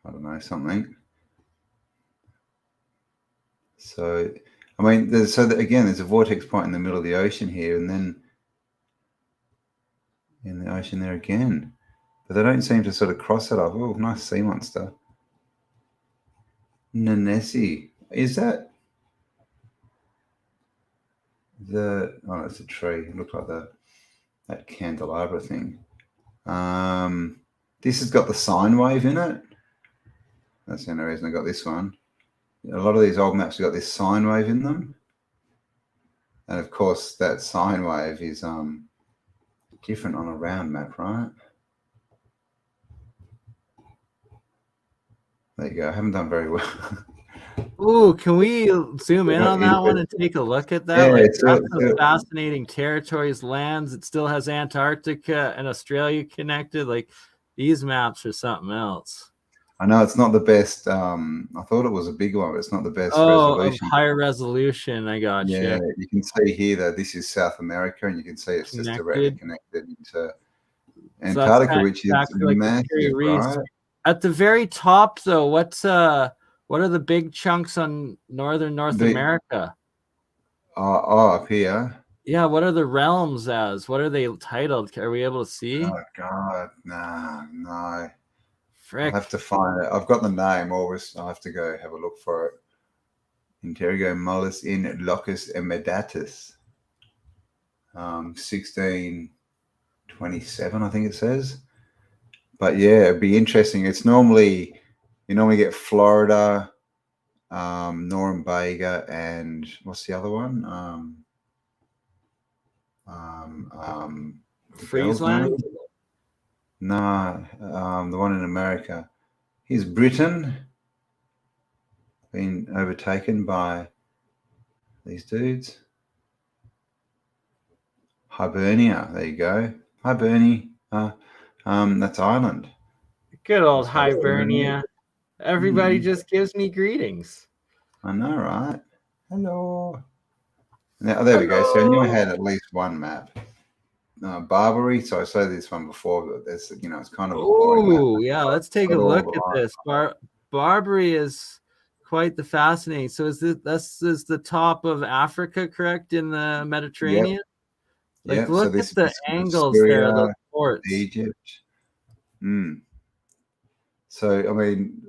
I don't know, something. So, I mean, there's a vortex point in the middle of the ocean here, and then in the ocean there again. But they don't seem to sort of cross it off. Oh, nice sea monster. Nanesi. Is that oh, it's a tree. It looks like that candelabra thing. This has got the sine wave in it. That's the only reason I got this one. A lot of these old maps have got this sine wave in them. And of course that sine wave is different on a round map, right? There you go. I haven't done very well. Ooh, can we zoom in on that one and take a look at that? Yeah, that's a fascinating territories, lands. It still has Antarctica and Australia connected. Like, these maps are something else. I know it's not the best. I thought it was a big one, but it's not the best resolution. Higher resolution. I got you. Yeah, you can see here that this is South America, and you can see it's just directly connected into Antarctica, which is massive, right? At the very top, though, what are the big chunks on northern North America? Up here. Yeah, what are the realms as? What are they titled? Are we able to see? Oh God, no. Frick. I have to find it. I've got the name. Always, I have to go have a look for it. Interrogo mollis in locus imediatus. 1627, I think it says. But yeah, it'd be interesting. It's you normally get Florida, Norumbega, and what's the other one? Friesland? No, the one in America. Here's Britain being overtaken by these dudes. Hibernia, there you go. Hibernia. That's Ireland. Good old Hibernia. Everybody just gives me greetings. I know, right? Hello. Now, there we go. So I knew I had at least one map. Barbary. So I saw this one before, but it's it's kind of a boring map. Yeah. Let's take a look at this. Barbary is quite the fascinating. So is this is the top of Africa, correct, in the Mediterranean? Yep. Look at the angles there. The ports. Egypt. So I mean,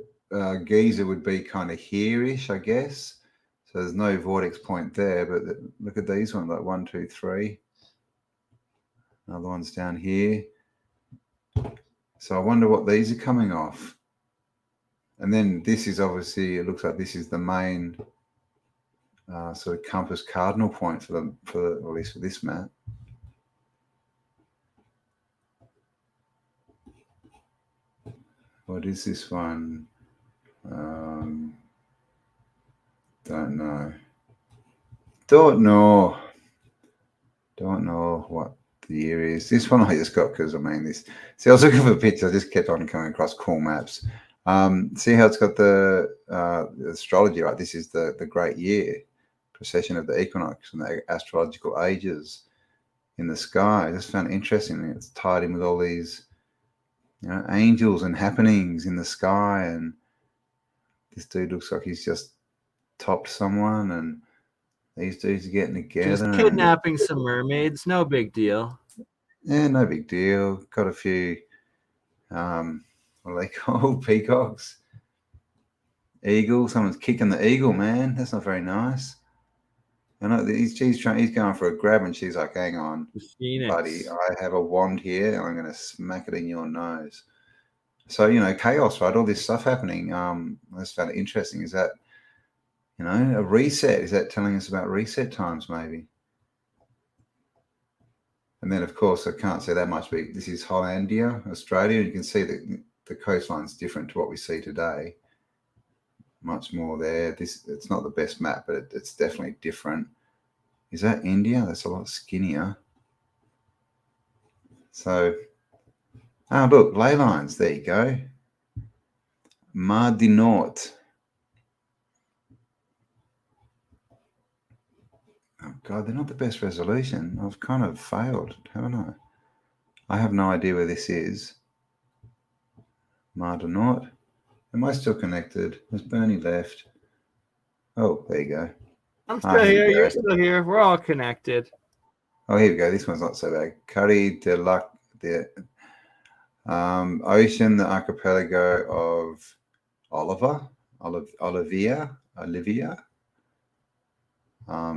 Giza would be kind of here-ish, I guess. So there's no vortex point there, but look at these ones, like 1, 2, 3. Another one's down here. So I wonder what these are coming off. And then this is obviously, it looks like this is the main sort of compass cardinal point for at least for this map. What is this one? Don't know. Don't know what the year is. This one I just got because I was looking for pictures. I just kept on coming across cool maps. See how it's got the astrology, right? This is the great year, precession of the equinox and the astrological ages in the sky. I just found it interesting. It's tied in with all these angels and happenings in the sky, and this dude looks like he's just topped someone, and these dudes are getting together. Just kidnapping some mermaids, no big deal. Yeah, no big deal. Got a few, what are they called? Peacocks, eagle. Someone's kicking the eagle, man. That's not very nice. He's going for a grab, and she's like, "Hang on, buddy, I have a wand here, and I'm going to smack it in your nose." So chaos, right? All this stuff happening. I just found it interesting. Is that a reset? Is that telling us about reset times, maybe? And then, of course, I can't say that much, but this is Hollandia, Australia. You can see that the coastline's different to what we see today. Much more there. It's not the best map, but it's definitely different. Is that India? That's a lot skinnier. So, look, ley lines. There you go. Mar du Nord. Oh, God, they're not the best resolution. I've kind of failed, haven't I? I have no idea where this is. Mar du Nord. Am I still connected? Has Bernie left? Oh, there you go. I'm still here. You're still here. We're all connected. Oh, here we go. This one's not so bad. Curry de Lac, the ocean, the archipelago of Olivia.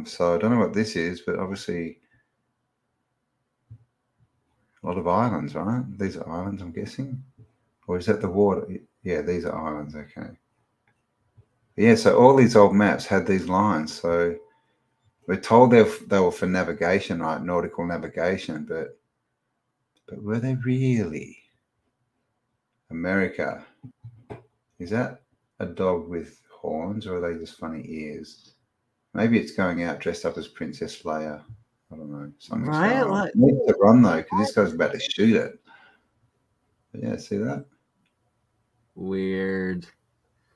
So I don't know what this is, but obviously a lot of islands, right? These are islands, I'm guessing. Or is that the water? Yeah, these are islands. Okay. Yeah, so all these old maps had these lines. So we're told they were for navigation, right? Nautical navigation, but were they really? America. Is that a dog with horns, or are they just funny ears? Maybe it's going out dressed up as Princess Leia. I don't know. Something's Right? going on. It needs to run though, because this guy's about to shoot it. But yeah, see that? Weird.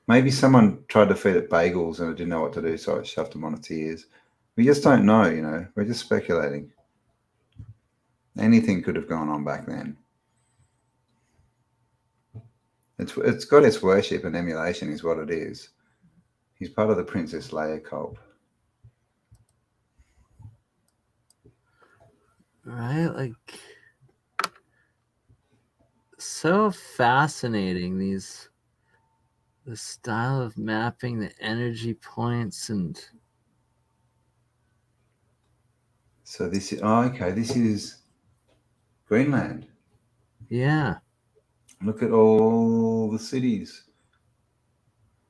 Maybe someone tried to feed it bagels and it didn't know what to do, so it shoved them on its ears. We just don't know, We're just speculating. Anything could have gone on back then. It's got its worship and emulation is what it is. He's part of the Princess Leia cult. Right? Like, so fascinating, the style of mapping, the energy points, and so this is okay. This is Greenland. yeah. Look at all the cities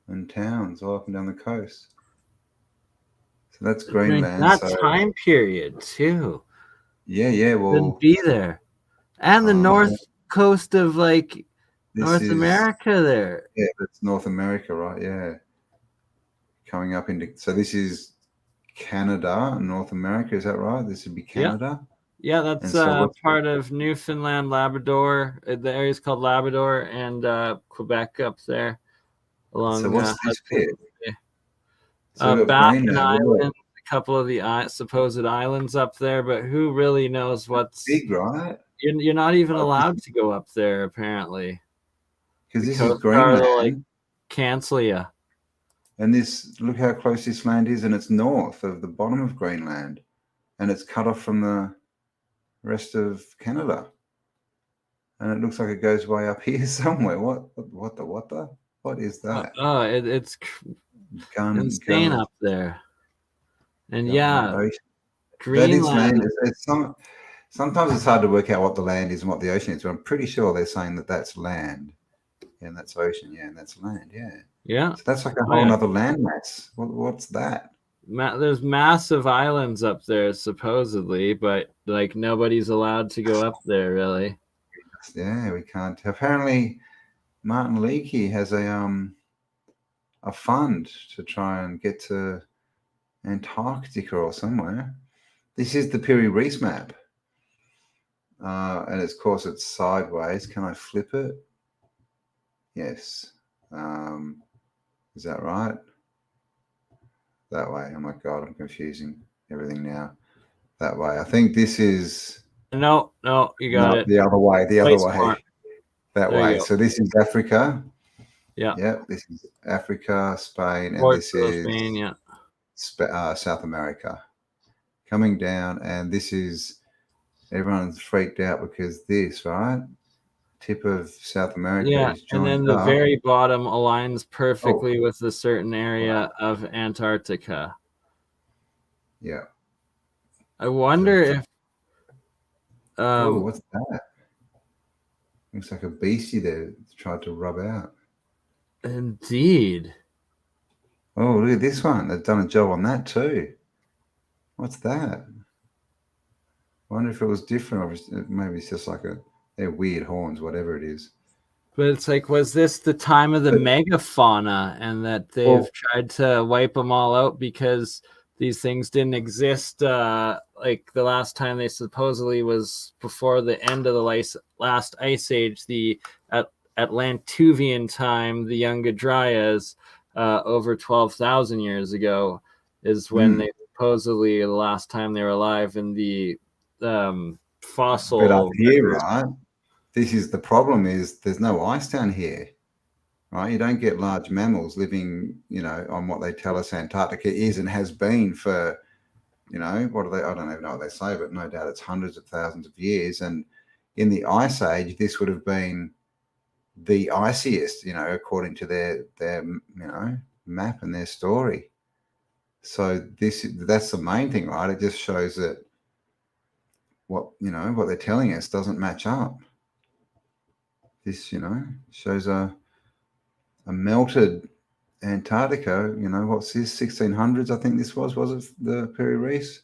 and towns all up and down the coast. So that's Greenland. That time period too. Yeah. Well, Couldn't be there, and the north coast of North America there. Yeah, that's North America, right? Yeah. Coming up into, so this is Canada, North America, is that right? This would be Canada? Yeah, that's part of Newfoundland, Labrador. The area's called Labrador, and Quebec up there. So what's this bit? Baffin Island, a couple of the supposed islands up there, but who really knows what's... Big, right? You're not even allowed to go up there, apparently. Because this is Greenland. Cancel you. And look how close this land is, and it's north of the bottom of Greenland, and it's cut off from the rest of Canada. And it looks like it goes way up here somewhere. What is that? It's insane up there. And Greenland. Sometimes it's hard to work out what the land is and what the ocean is, but I'm pretty sure they're saying that that's land. Yeah, and that's ocean. Yeah, and that's land. Yeah. Yeah. So that's like a whole other landmass. What's that? There's massive islands up there, supposedly, but nobody's allowed to go up there, really. Yeah, we can't. Apparently, Martin Leakey has a fund to try and get to Antarctica or somewhere. This is the Piri Reis map, and of course it's sideways. Can I flip it? Yes. Is that right? That way. Oh my God, I'm confusing everything now. That way. I think this is... No, you got it. The other way. The other way. that There you way. go. So this is Africa. Yeah. Yep, this is Africa, Spain, and this Portugal, is Spain, yeah. South America. Coming down, and this is everyone's freaked out because this, right? Tip of South America Yeah, is and then joined the up. very bottom aligns Oh, perfectly with a certain area of Antarctica. yeah. I wonder if What's that? Looks like a beastie there tried to rub out. indeed. Oh, look at this one. They've done a job on that too. What's that? I wonder if it was different, or maybe it's just like they're weird horns, whatever it is. But it's like, was this the time of the But- megafauna, and that they've Well- tried to wipe them all out because these things didn't exist? Like the last time they supposedly was before the end of the last ice age, the Atlantuvian time, the Younger Dryas, over 12,000 years ago, is when they supposedly the last time they were alive in the fossil. But up here, right? This is the problem: is there's no ice down here, right? You don't get large mammals living, on what they tell us Antarctica is and has been for, what are they? I don't even know what they say, but no doubt it's hundreds of thousands of years. And in the ice age, this would have been the iciest, according to their map and their story. So that's the main thing, right? It just shows that what they're telling us doesn't match up. This, shows a melted Antarctica. What's this? 1600s, I think this was it the Piri Reis?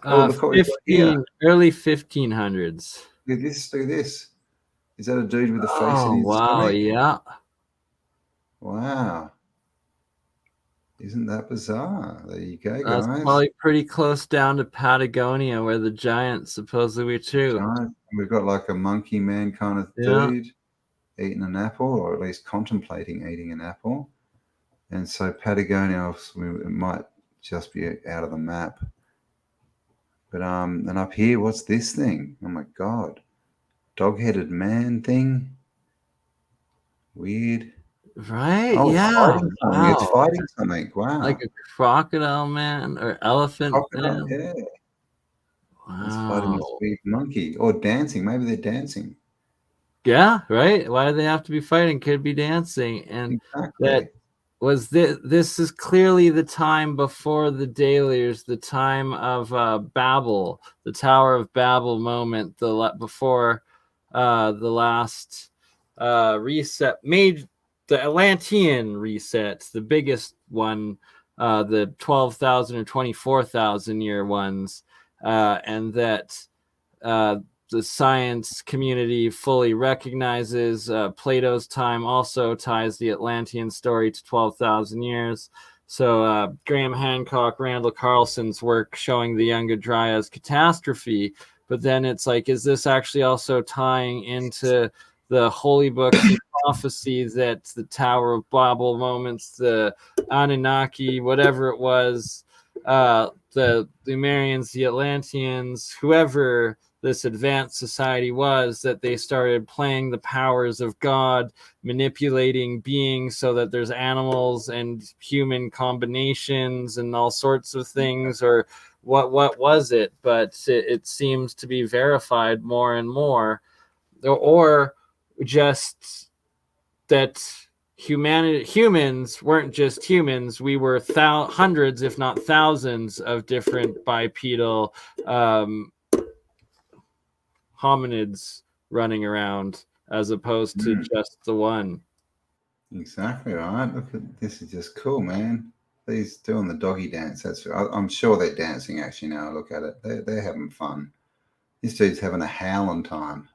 Look what we've got here. Early 1500s. Look at this. Look at this. Is that a dude with a face? Oh, wow, yeah. Wow. Isn't that bizarre? There you go, guys. That's probably pretty close down to Patagonia, where the giants supposedly too. We've got like a monkey man kind of dude eating an apple, or at least contemplating eating an apple. And so Patagonia, it might just be out of the map. But and up here, what's this thing? Oh my God. Dog-headed man thing. Weird. Right? Oh, yeah. It's fighting something. Wow. Like a crocodile man or elephant Crocodile, man. yeah. Wow. It's fighting this big monkey. Or dancing. Maybe they're dancing. Yeah, right. Why do they have to be fighting? Could be dancing. And Exactly. this is clearly the time before the Deluge, the time of Babel, the Tower of Babel moment, before the last reset, made the Atlantean reset, the biggest one, the 12,000 or 24,000 year ones, and that the science community fully recognizes. Plato's time also ties the Atlantean story to 12,000 years. So Graham Hancock, Randall Carlson's work showing the Younger Dryas catastrophe, but then it's like, is this actually also tying into the holy books and prophecy that the Tower of Babel moments, the Anunnaki, whatever it was, the Lemurians, the Atlanteans, whoever this advanced society was, that they started playing the powers of God, manipulating beings so that there's animals and human combinations and all sorts of things, or what was it? But it seems to be verified more and more, or just that humans weren't just humans. We were hundreds, if not thousands, of different bipedal hominids running around, as opposed to just the one. Exactly right. Look at this. Is just cool, man. He's doing the doggy dance. I'm sure they're dancing actually. Now I look at it, they're having fun. This dude's having a howling time.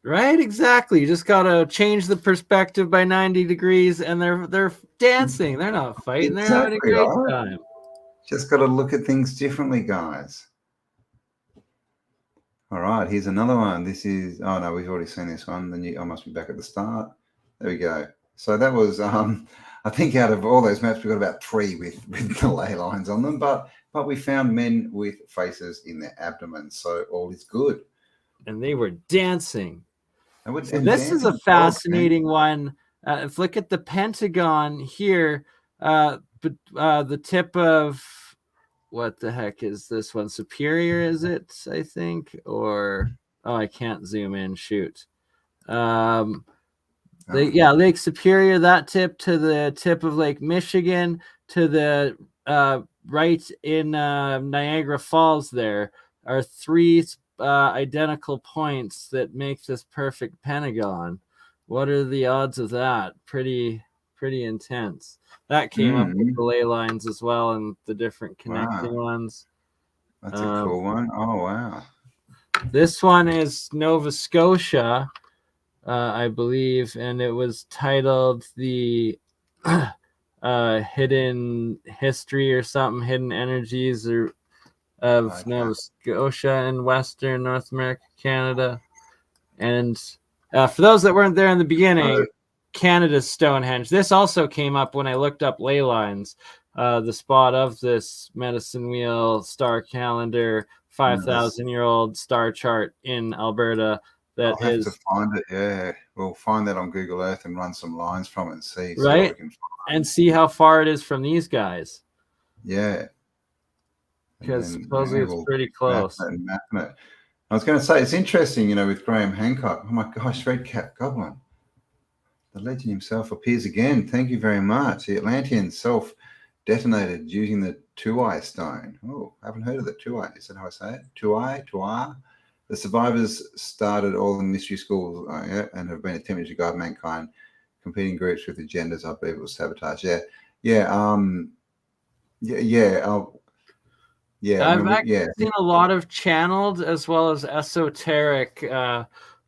Right, exactly. You just gotta change the perspective by 90 degrees, and they're dancing. They're not fighting. They're having a great time. Just got to look at things differently, guys. All right, here's another one. This is, oh no, we've already seen this one. I must be back at the start. There we go. So that was, I think out of all those maps, we got about 3 with the ley lines on them, but we found men with faces in their abdomen, so all is good. And they were dancing. So this is a fascinating one. If look at the Pentagon here, but the tip of what the heck is this one? Superior, is it? I think, or I can't zoom in. Shoot. Lake Superior, that tip to the tip of Lake Michigan, to the right in Niagara Falls. There are 3 identical points that make this perfect pentagon. What are the odds of that? Pretty intense. That came up with the ley lines as well, and the different connecting ones. That's a cool one. Oh wow. This one is Nova Scotia, I believe, and it was titled the Hidden History or something, Hidden Energies of Nova Scotia in Western North America, Canada. And for those that weren't there in the beginning, Canada's Stonehenge. This also came up when I looked up ley lines. The spot of this medicine wheel star calendar, 5,000-year-old star chart in Alberta. I'll have to find it. Yeah, we'll find that on Google Earth and run some lines from it and see what we can find. And see how far it is from these guys. Yeah, because supposedly it's pretty close. Mapping it. I was going to say it's interesting, with Graham Hancock. Oh my gosh, Red Cap Goblin, the legend himself appears again. Thank you very much. The Atlantean self-detonated using the Tuai stone. Oh, I haven't heard of the Tuai. Is that how I say it? Tuai. The survivors started all the mystery schools and have been attempting to guide mankind. Competing groups with agendas, I believe it was sabotage. I've seen a lot of channeled as well as esoteric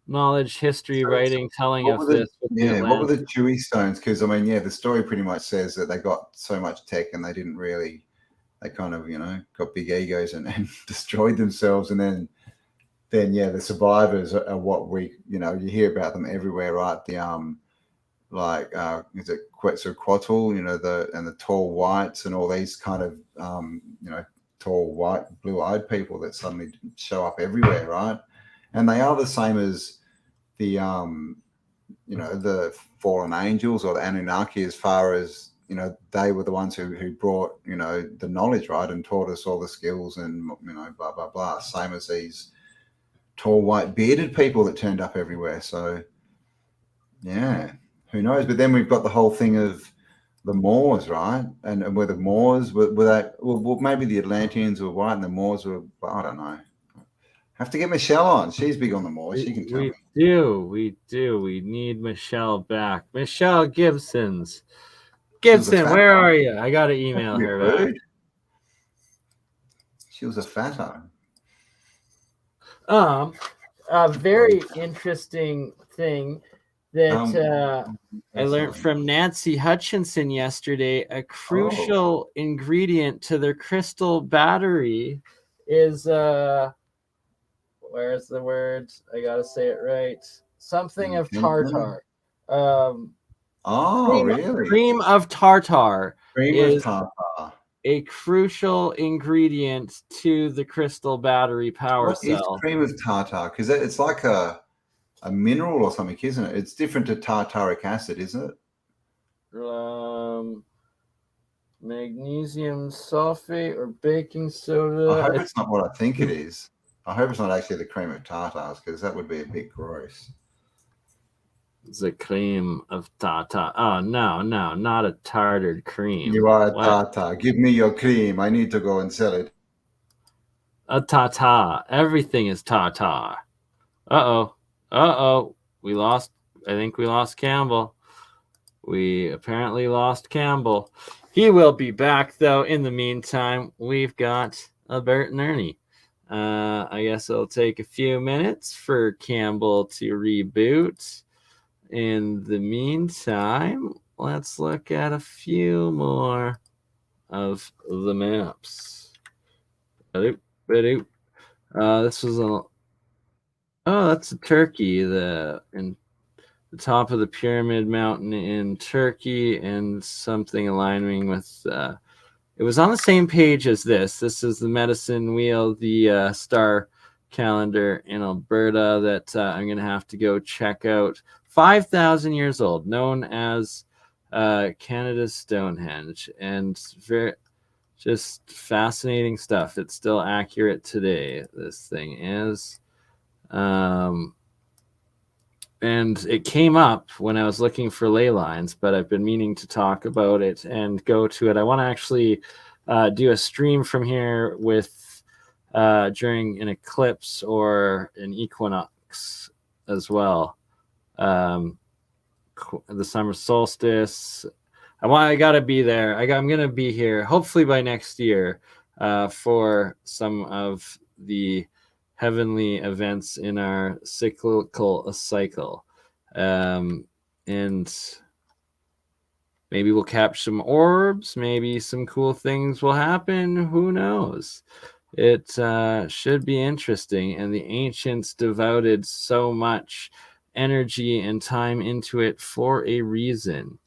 knowledge, history, writing, telling of this. What were the Chewy stones? Because the story pretty much says that they got so much tech and they didn't really. They kind of got big egos and destroyed themselves, and then the survivors are what we you hear about them everywhere, right? The is it Quetzalcoatl, the tall whites and all these kind of tall white blue-eyed people that suddenly show up everywhere, right? And they are the same as the the fallen angels or the Anunnaki, as far as they were the ones who brought the knowledge, right, and taught us all the skills and blah blah blah. Same as these tall white bearded people that turned up everywhere. So who knows? But then we've got the whole thing of the Moors, right? And were the Moors were they? Well, maybe the Atlanteans were white and the Moors were. I don't know. Have to get Michelle on. She's big on the Moors. She can tell me. We do. We need Michelle back. Michelle Gibson, where are you? I got to email her back. She was a fatter. A very interesting thing that I learned from Nancy Hutchinson yesterday. A crucial ingredient to their crystal battery is where's the word? I gotta say it right. Something of tartar. Really? Cream of tartar. Cream of tartar. A crucial ingredient to the crystal battery power cell. What is cream of tartar? Because it's like a mineral or something, isn't it? It's different to tartaric acid, isn't it? Magnesium sulfate or baking soda. I hope it's not what I think it is. I hope it's not actually the cream of tartars, because that would be a bit gross. The cream of tartar. Oh, no, not a tartared cream. You are a tartar. Give me your cream. I need to go and sell it. A tartar. Everything is tartar. We lost. I think we lost Campbell. We apparently lost Campbell. He will be back, though. In the meantime, we've got Bert and Ernie. I guess it'll take a few minutes for Campbell to reboot. In the meantime, let's look at a few more of the maps. This was that's a Turkey. In the top of the Pyramid Mountain in Turkey, and something aligning with. It was on the same page as this. This is the medicine wheel, the star calendar in Alberta that I'm going to have to go check out. 5,000 years old, known as Canada's Stonehenge, and very just fascinating stuff. It's still accurate today, this thing is. And it came up when I was looking for ley lines, but I've been meaning to talk about it and go to it. I want to actually do a stream from here with during an eclipse or an equinox as well. The summer solstice. I gotta be there. I'm gonna be here hopefully by next year for some of the heavenly events in our cyclical cycle, and maybe we'll catch some orbs. Maybe some cool things will happen. Who knows? It should be interesting, and the ancients devoted so much energy and time into it for a reason,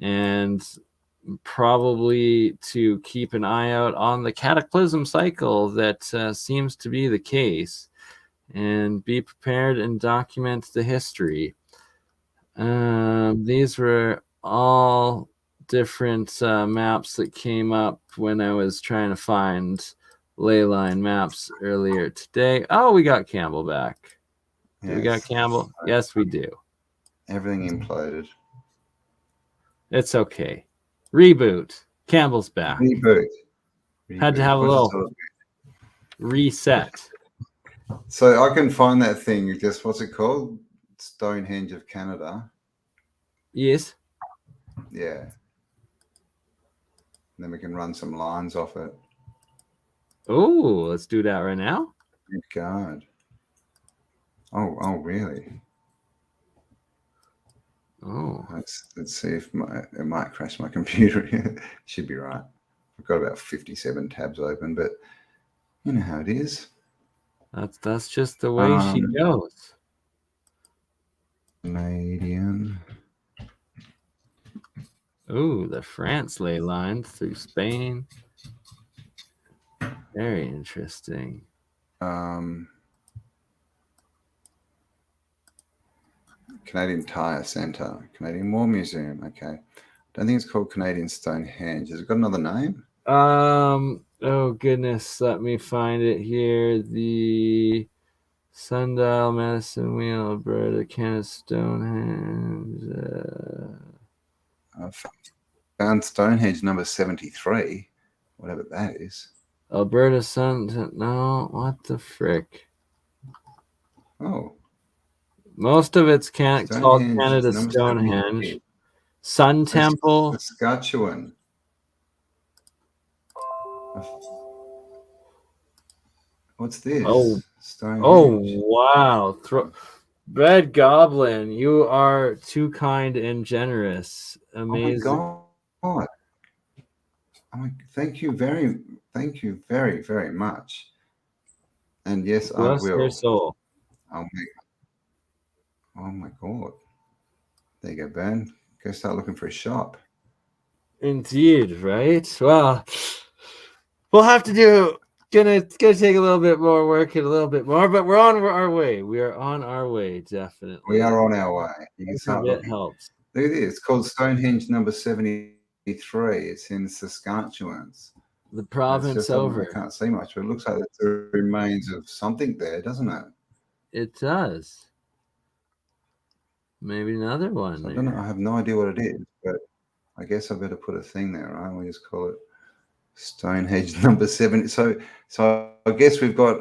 and probably to keep an eye out on the cataclysm cycle that seems to be the case, and be prepared and document the history. These were all different maps that came up when I was trying to find ley line maps earlier today. Oh, we got Campbell back. Do we got Campbell? Yes, we do. Everything imploded. It's okay. Reboot. Campbell's back. Reboot. Had to have a little reset. So I can find that thing. Just what's it called? Stonehenge of Canada. Yes. Yeah. And then we can run some lines off it. Oh, let's do that right now. Good God. Oh, really? Oh, let's see if it might crash my computer. Should be right. I've got about 57 tabs open, but you know how it is. That's just the way she goes. Canadian. Ooh, the France ley line through Spain. Very interesting. Canadian Tire Centre, Canadian War Museum. Okay, don't think it's called Canadian Stonehenge. Has it got another name? Oh goodness, let me find it here. The Sundial, Medicine Wheel, Alberta, Canada Stonehenge. I found Stonehenge number 73, whatever that is. Alberta Sun. No, what the frick? Oh. Most of it's called Canada Stonehenge. Sun Temple. Saskatchewan. What's this? Oh, Stonehenge. Oh, wow. Red Goblin, you are too kind and generous. Amazing. Oh my God. Thank you very, very much. And yes, Bless I will. your soul. I'll make. Oh my God. There you go, Ben. Go start looking for a shop. Indeed, right? Well, we'll have to do. Gonna take a little bit more work and a little bit more, but we're on our way. We are on our way, definitely. We are on our way. You can start looking. It helps. Look at this. It's called Stonehenge number 73. It's in Saskatchewan. The province over. I can't see much, but it looks like the remains of something there, doesn't it? It does. Maybe another one. So I don't know. I have no idea what it is, but I guess I better put a thing there, right? We just call it Stonehenge number 70. So I guess we've got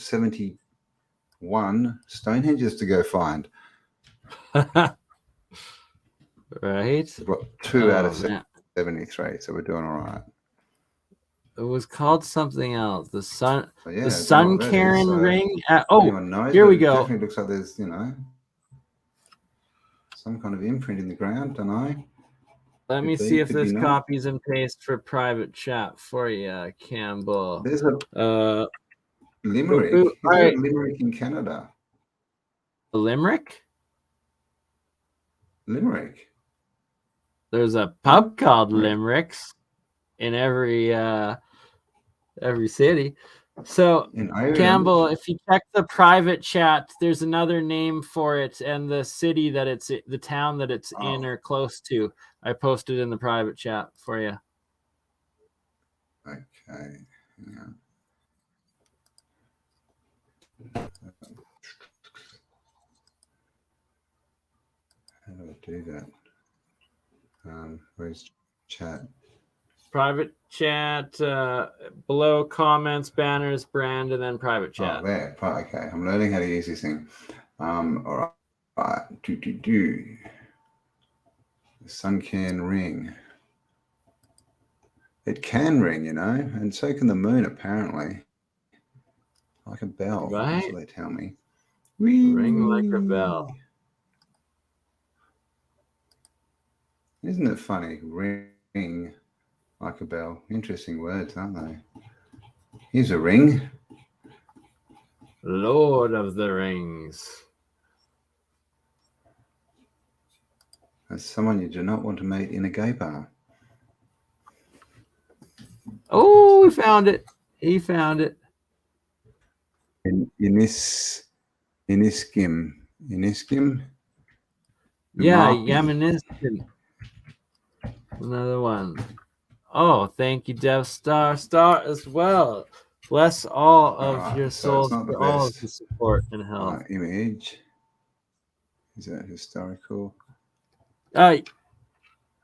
71 Stonehenges to go find. Right. We've got 2 out of 73, so we're doing all right. It was called something else. The sun, yeah, the Sun Karen ring. Here we go. It definitely looks like there's, some kind of imprint in the ground. Don't know. Let me see if this copies and paste for private chat for you, Campbell. There's a Limerick. Right. Limerick in Canada. A Limerick? Limerick. There's a pub called Limericks in every city. So, in Ireland. Campbell, if you check the private chat, there's another name for it and the city that it's the town that it's in or close to. I posted in the private chat for you. Okay. Yeah. How do I do that? Where's chat? Private chat, below comments, banners, brand, and then private chat. Oh, there. Okay. I'm learning how to use this thing. All right. The sun can ring. It can ring, you know, and so can the moon, apparently. Like a bell. Right. That's what they tell me. Ring like a bell. Isn't it funny? Ring like a bell. Interesting words, aren't they? Here's a ring. Lord of the Rings. That's someone you do not want to meet in a gay bar. Oh, we found it. He found it. Iniskim. Yeah, Umami. Yamanistan. Another one. Oh, thank you, Dev Star as well. Bless all of your souls for all of the support and help. Image. Is that historical?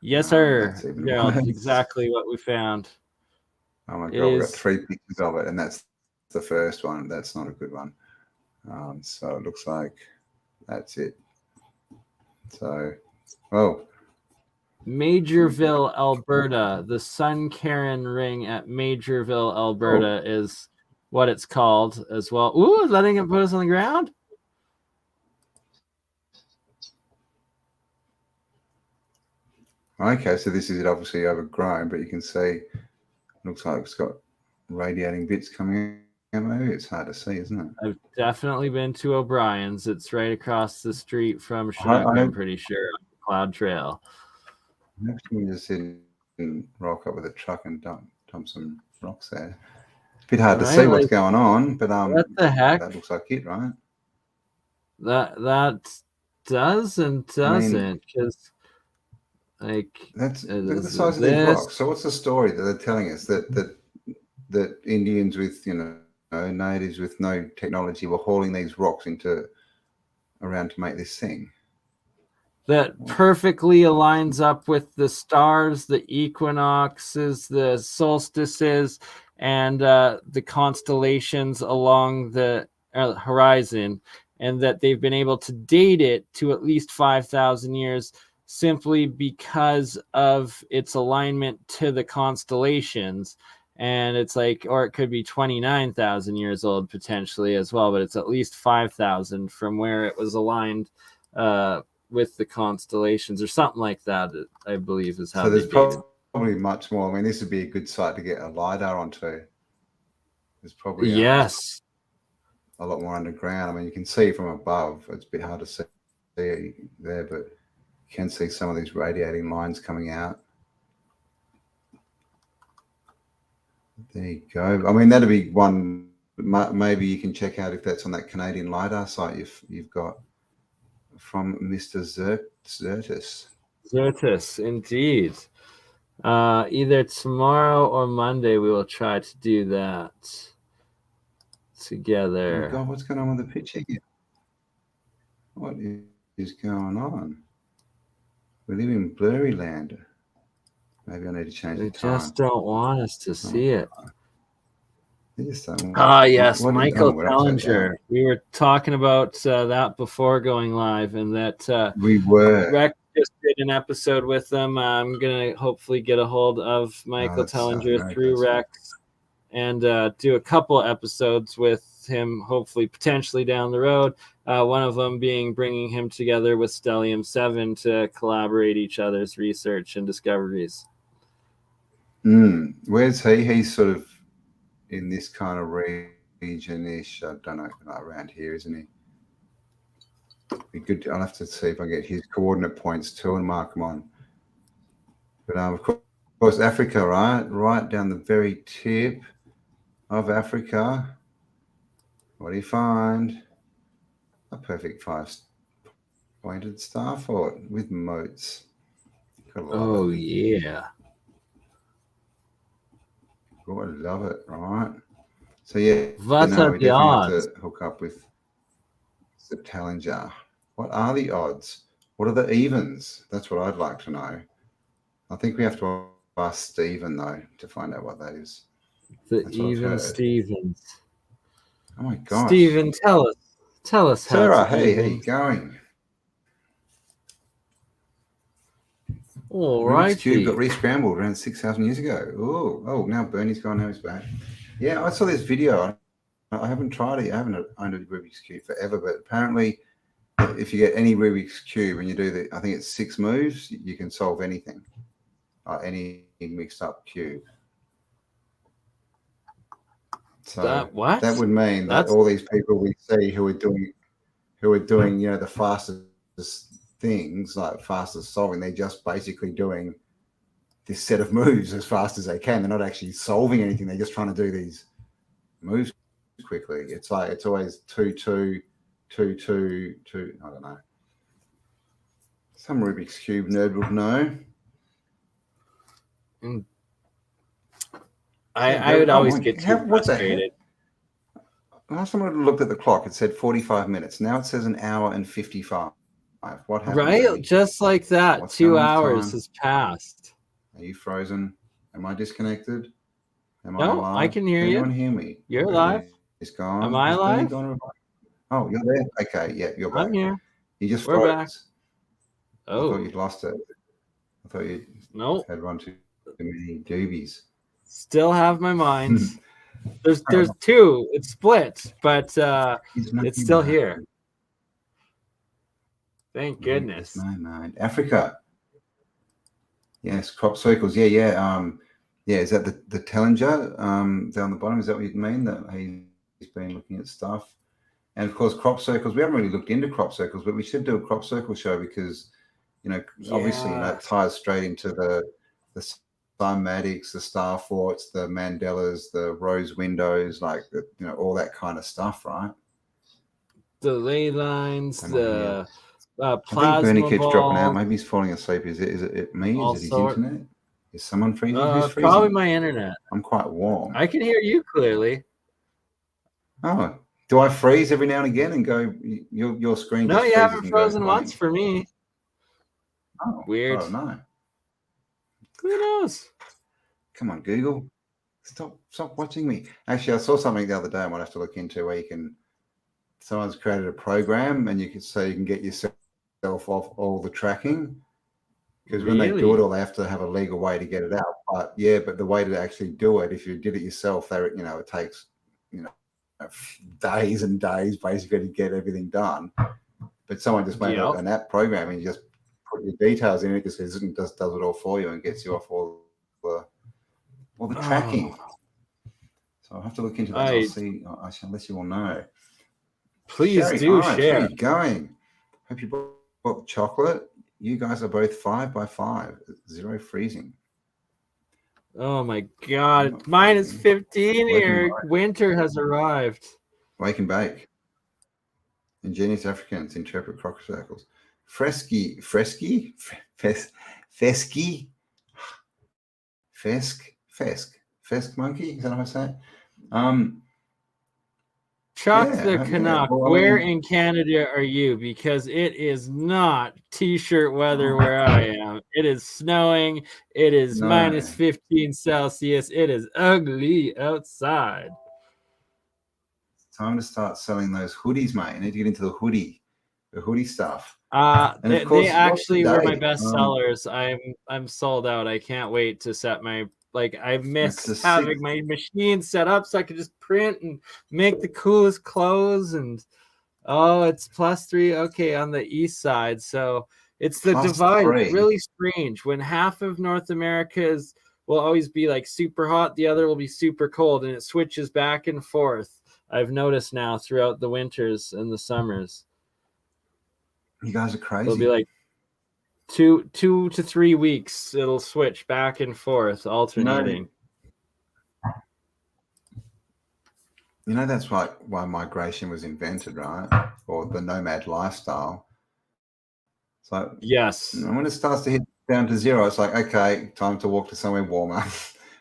Yes, sir. That's even Gerald, worse. exactly what we found. Oh my God, we've got 3 pictures of it, and that's the first one. That's not a good one. So it looks like that's it. So, Majorville, Alberta. The Sun Karen ring at Majorville, Alberta is what it's called as well. Ooh, letting it put us on the ground. okay, so this is it obviously overgrown, but you can see looks like it's got radiating bits coming out. Maybe it's hard to see, isn't it? I've definitely been to O'Brien's. It's right across the street from Chinook, I'm pretty sure, on the Cloud Trail. Next we just sit and rock up with a truck and dump some rocks there. A bit hard to see what's going on, but what the heck? That looks like it, right? That does and doesn't, because like that's look at the size of these rocks. So what's the story that they're telling us that Indians with natives with no technology were hauling these rocks around to make this thing? That perfectly aligns up with the stars, the equinoxes, the solstices, and the constellations along the horizon, and that they've been able to date it to at least 5,000 years simply because of its alignment to the constellations. And it's like, or it could be 29,000 years old potentially as well, but it's at least 5,000 from where it was aligned with the constellations or something like that, I believe is how. So there's probably much more. I mean, this would be a good site to get a LiDAR onto. There's probably yes, a lot more underground. I mean, you can see from above. It's a bit hard to see there, but you can see some of these radiating lines coming out. There you go. I mean, that'd be one. Maybe you can check out if that's on that Canadian LiDAR site you've got from Mr. Zertis. Zertis, indeed. Either tomorrow or Monday we will try to do that together. Oh God, what's going on with the picture here? What is going on? We live in blurry land. Maybe I need to change the time. They just don't want us to see it. Yes, Michael Tellinger. We were talking about that before going live, and that we were. Rex just did an episode with them. I'm gonna hopefully get a hold of Michael Tellinger through Rex and do a couple episodes with him, hopefully potentially down the road. One of them being bringing him together with Stellium 7 to collaborate each other's research and discoveries. Where's he? He's sort of in this kind of region-ish. I don't know, around here, isn't he? Be good. I'll have to see if I get his coordinate points too and mark them on. But of course, Africa, right down the very tip. of Africa. What do you find? A perfect 5-pointed star fort with moats. Gotta love Oh it. yeah. Oh, I love it, right? So yeah, What no, are we the definitely odds? have to hook up with the Challenger. What are the odds? What are the evens? That's what I'd like to know. I think we have to ask Stephen though to find out what that is. The That's what I've even heard. Stevens. Oh my gosh. Stephen, tell us how Sarah, it's hey, how even. you going? All Rubik's Cube righty. got re-scrambled around 6,000 years ago. Oh, now Bernie's gone, now he's back. Yeah, I saw this video. I haven't tried it. I haven't owned a Rubik's Cube forever, but apparently if you get any Rubik's Cube and you do I think it's 6 moves, you can solve anything, any mixed up cube. So that would mean that all these people we see who are doing, the fastest things, like fastest solving, they're just basically doing this set of moves as fast as they can. They're not actually solving anything. They're just trying to do these moves quickly. It's like it's always 2-2, 2-2, 2. I don't know. Some Rubik's Cube nerd would know. I would always get too frustrated. Last time I looked at the clock, it said 45 minutes. Now it says an hour and 55. What happened? Right? Benny? Just like that. What's 2 going on with hours time? has passed. Are you frozen? Am I disconnected? Am I No, alive? I can hear Can you. anyone hear me? You're alive. It's gone. Am I Is Bernie alive? gone? Oh, you're there. Okay, yeah, you're back. I'm here. You just We're froze. back. I thought Oh, you'd lost it. I thought you no. had one too many doobies. Still have my mind. There's 2. It's split, but it's still here. Thank goodness. My mind. Africa. Yes, crop circles. Yeah. Yeah, is that the Tellinger down the bottom? Is that what you mean? That he's been looking at stuff. And of course, crop circles. We haven't really looked into crop circles, but we should do a crop circle show because, obviously, it ties straight into the cymatics, the star forts, the Mandelas, the rose windows, like all that kind of stuff, right? The ley lines, the I plasma think Bernie keeps dropping out. ball, Maybe he's falling asleep. Is it me? Is it his sort. internet? Is someone freezing? Who's freezing? Probably my internet. I'm quite warm. I can hear you clearly. Oh, do I freeze every now and again and go? Your screen? No, just you freezes haven't and frozen goes once for me. Oh, Weird. Oh no! Who knows? Come on, Google. Stop watching me. Actually, I saw something the other day I might have to look into where someone's created a program and you can get yourself off all the tracking. Because when they do it all, they have to have a legal way to get it out. But the way to actually do it, if you did it yourself, it takes days and days basically to get everything done. But someone just made an app program and you just put your details in, it just does it all for you and gets you off all the tracking. So I'll have to look into that. I'll see. I shall let you all know. Please Sherry, do How share. are you going? Hope you bought the chocolate. You guys are both 5 by 5, 0 freezing. Oh my God. Mine is 15 here. Winter has arrived. Wake and bake. Ingenious Africans interpret crop circles. Fesk monkey. Is that how I say it? Chuck the Canuck, where in Canada are you? Because it is not t-shirt weather where I am. It is snowing. It is minus 15 Celsius. It is ugly outside. It's time to start selling those hoodies, mate. You need to get into the hoodie stuff. And of course, they actually were my best sellers. I'm sold out. I can't wait to set my I miss having my machine set up so I could just print and make the coolest clothes. And it's +3. Okay, on the east side. So it's the divide. It's really strange when half of North America will always be super hot, the other will be super cold, and it switches back and forth. I've noticed now throughout the winters and the summers. You guys are crazy. It'll be 2 to 3 weeks. It'll switch back and forth, alternating. You know, that's why migration was invented, right? Or the nomad lifestyle. So Yes. when it starts to hit down to zero, it's like, okay, time to walk to somewhere warmer.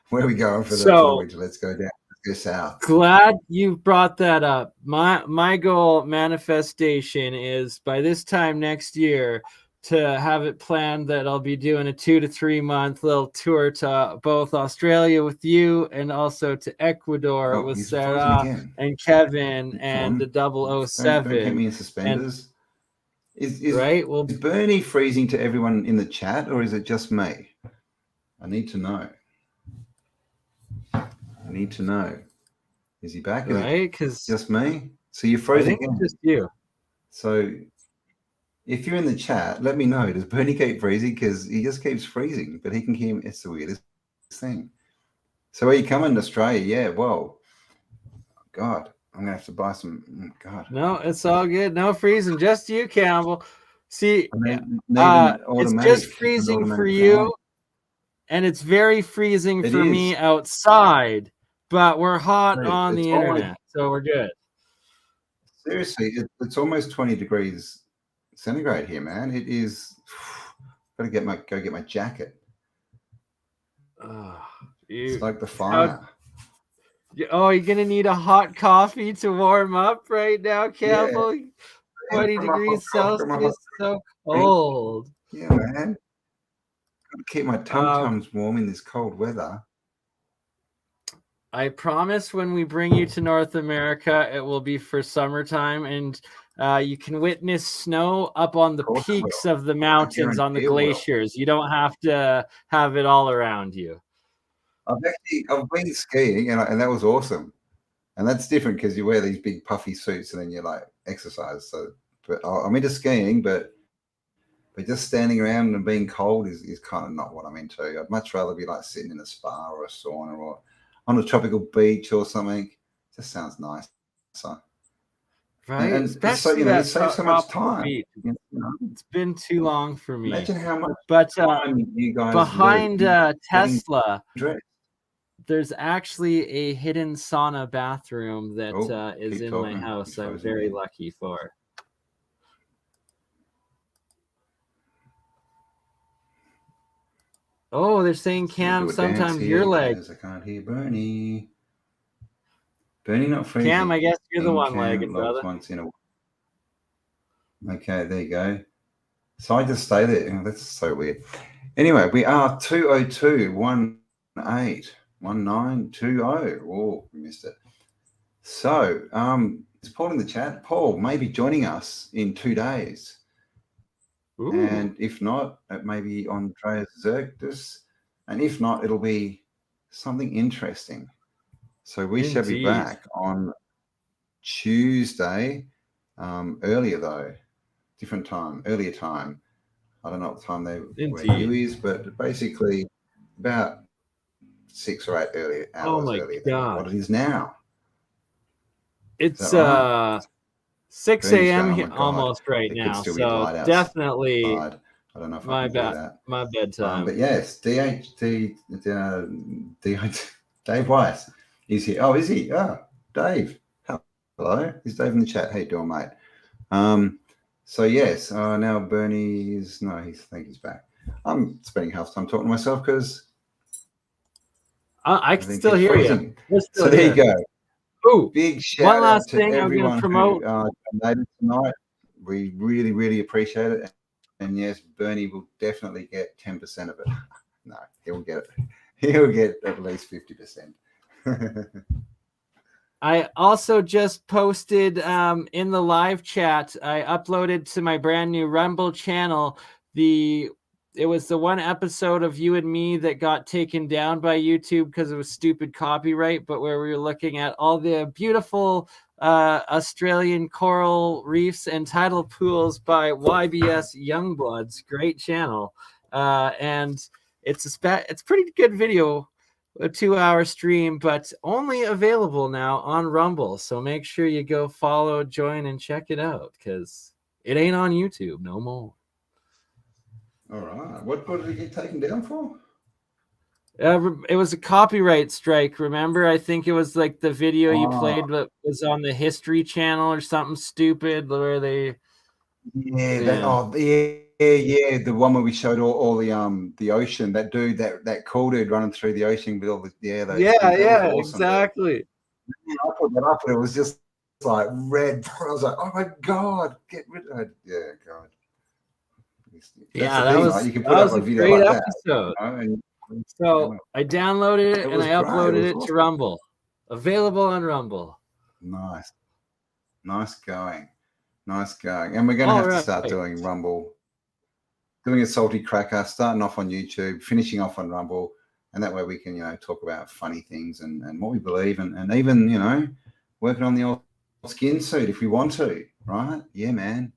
Where are we going for the winter? Let's go down. Let's go south. Glad you brought that up. My goal manifestation is by this time next year to have it planned that I'll be doing a 2 to 3 month little tour to both Australia with you and also to Ecuador with he's frozen Sarah again. and Kevin and the Don't 007. keep me in suspenders. Right? Well, is Bernie freezing to everyone in the chat, or is it just me? I need to know. Is he back? Right? Because just me. So you're frozen. I think it's just you. So if you're in the chat, let me know. Does Bernie keep freezing? Because he just keeps freezing, but he can keep. It's the weirdest thing. So are you coming to Australia? Yeah. Well, God, I'm gonna have to buy some. God. No, it's all good. No freezing. Just you, Campbell. See, it's just freezing for you, and it's very freezing for me outside. But we're hot on the internet, so we're good. Seriously, it's almost 20 degrees centigrade here, man. It is. Gotta go get my jacket. It's like the fire. Oh, you're gonna need a hot coffee to warm up right now, Campbell. Yeah. 20 degrees Celsius, so cold. Yeah, man. Gotta keep my tum-tums warm in this cold weather. I promise when we bring you to North America, it will be for summertime, and you can witness snow up on the peaks of the mountains on the glaciers. You don't have to have it all around you. I've been skiing, and that was awesome. And that's different because you wear these big puffy suits and then you like exercise. So, but I'm into skiing, but just standing around and being cold is kind of not what I'm into. I'd much rather be like sitting in a spa or a sauna or on a tropical beach or something. Just sounds nice. So, right, and especially so, it saves so much time. You know? It's been too long for me. Imagine how much time you guys behind Tesla. There's actually a hidden sauna bathroom that is in my house. I'm very lucky for. Oh, they're saying, Cam, sometimes your legs. I can't hear Bernie. Bernie not freezing. Cam, I guess you're the one-legged brother. Once in a... Okay, there you go. So I just stay there. Oh, that's so weird. Anyway, we are 202-18-1920. Oh, we missed it. So, is Paul in the chat? Paul may be joining us in 2 days. Ooh. And if not, it may be Andreas Zerktus. And if not, it'll be something interesting. So we shall be back on Tuesday, earlier though, different time, earlier time. I don't know what time where you is, but basically about 6 or 8 earlier hours earlier than what it is now. It's 6 a.m. almost right now, so definitely. I don't know if I can do that. My bedtime. But yes, Dave Weiss is here. Oh, is he? Oh, Dave. Hello. Is Dave in the chat? How you doing, mate? So yes, now Bernie is I think he's back. I'm spending half time talking to myself because I can still hear you. So there you go. Ooh, big shout out to everyone who donated tonight. We really, really appreciate it. And yes, Bernie will definitely get 10% of it. No, he'll get it. He'll get at least 50%. I also just posted in the live chat. I uploaded to my brand new Rumble channel. It was the one episode of You and Me that got taken down by YouTube because it was stupid copyright, but where we were looking at all the beautiful Australian coral reefs and tidal pools by YBS Youngbloods. Great channel. And it's pretty good video, a 2-hour stream, but only available now on Rumble. So make sure you go follow, join, and check it out because it ain't on YouTube no more. All right. What did it get taken down for? It was a copyright strike. Remember, I think it was like the video you Oh. played that was on the History Channel or something stupid where they. Yeah, Yeah. yeah. The one where we showed all the ocean. That dude, that cool dude running through the ocean with all the those things. That was awesome. exactly. I put that up and it was just like red. I was like, oh my god, get rid of it. Yeah, God. Yeah, that was, right? You can that put up was a a video great like episode. that. You know, So I downloaded it and was I great. uploaded It it was to awesome. Rumble. Available on Rumble. Nice going. And we're going to have to start doing Rumble, doing a salty cracker, starting off on YouTube, finishing off on Rumble, and that way we can, talk about funny things and what we believe, and even, working on the old skin suit if we want to, right? Yeah, man.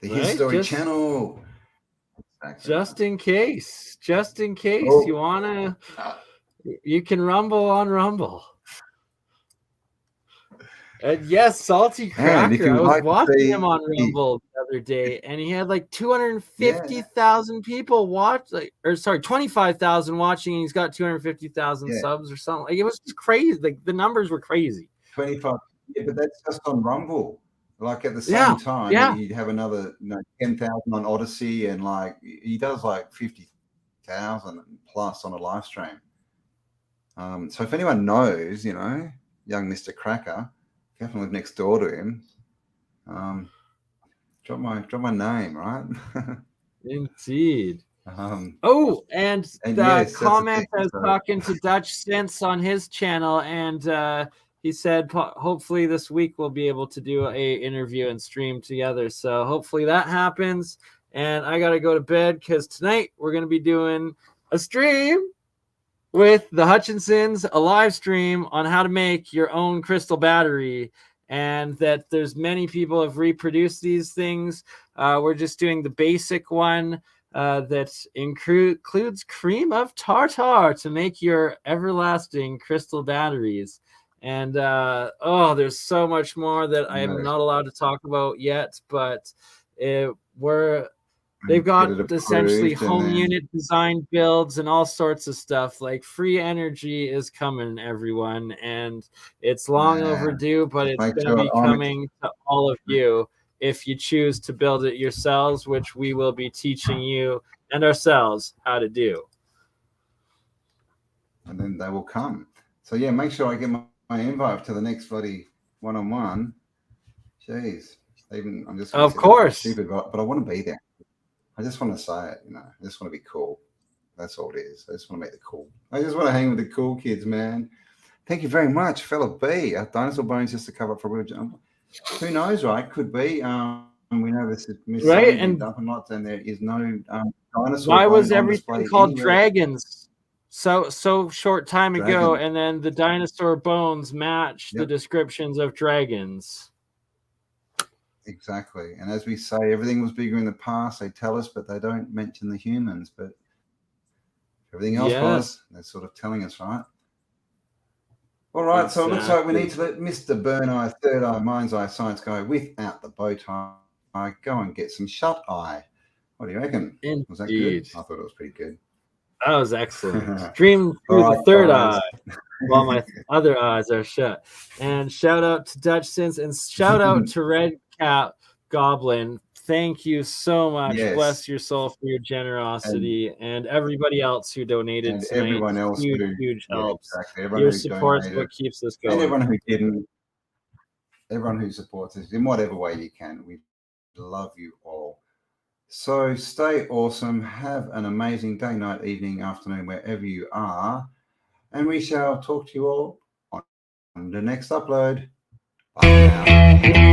The History Channel. Exactly. Just in case Oh. you wanna, you can Rumble on Rumble. And yes, Salty Cracker. I was watching him on Rumble the other day, and he had like 250,000 people watch, 25,000 watching, and he's got 250,000 subs or something. Like, it was just crazy. Like, the numbers were crazy. 25, but that's just on Rumble. Like at the same time, he'd have another 10,000 on Odyssey, and like he does like 50,000 plus on a live stream. So if anyone knows, young Mr. Cracker, definitely live next door to him. Drop my name, right? Indeed. And the comment I was talking to Dutch Sense on his channel, and he said hopefully this week we'll be able to do a interview and stream together. So hopefully that happens. And I got to go to bed because tonight we're going to be doing a stream with the Hutchinsons, a live stream on how to make your own crystal battery, and that there's many people have reproduced these things. We're just doing the basic one that includes cream of tartar to make your everlasting crystal batteries. And there's so much more that I am not allowed to talk about yet, but they've got essentially home unit design builds and all sorts of stuff. Like, free energy is coming, everyone, and it's long overdue, but it's going to be coming to all of you if you choose to build it yourselves, which we will be teaching you and ourselves how to do. And then they will come. So yeah, make sure I get my invite to the next bloody one-on-one. Jeez, I'm just of course stupid, but I want to be there. I just want to say it, I just want to be cool. That's all it is. I just want to make the cool. I just want to hang with the cool kids, man. Thank you very much, fella B. Dinosaur bones just to cover up for real jump. Who knows, right? Could be. We know this is right, and Duncan Lots, and there is no dinosaur. Why was everything called dragons so short time ago, and then the dinosaur bones match the descriptions of dragons? Exactly. And as we say, everything was bigger in the past, they tell us, but they don't mention the humans. But everything else was, they're sort of telling us, right? All right, exactly. So it looks like we need to let Mr. Burn Eye, Third Eye, Mind's Eye Science guy without the bow tie go and get some shut eye. What do you reckon? Indeed. Was that good? I thought it was pretty good. That was excellent. Dream through the third eye while my other eyes are shut. And shout out to Dutch Sense, and shout out to Red Cap Goblin. Thank you so much. Yes. Bless your soul for your generosity, and everybody else who donated and tonight. Everyone else huge help. Exactly. Everyone your support is what keeps us going. And everyone who didn't, everyone who supports us in whatever way you can. We love you all. So stay awesome. Have an amazing day, night, evening, afternoon, wherever you are. And we shall talk to you all on the next upload. Bye now.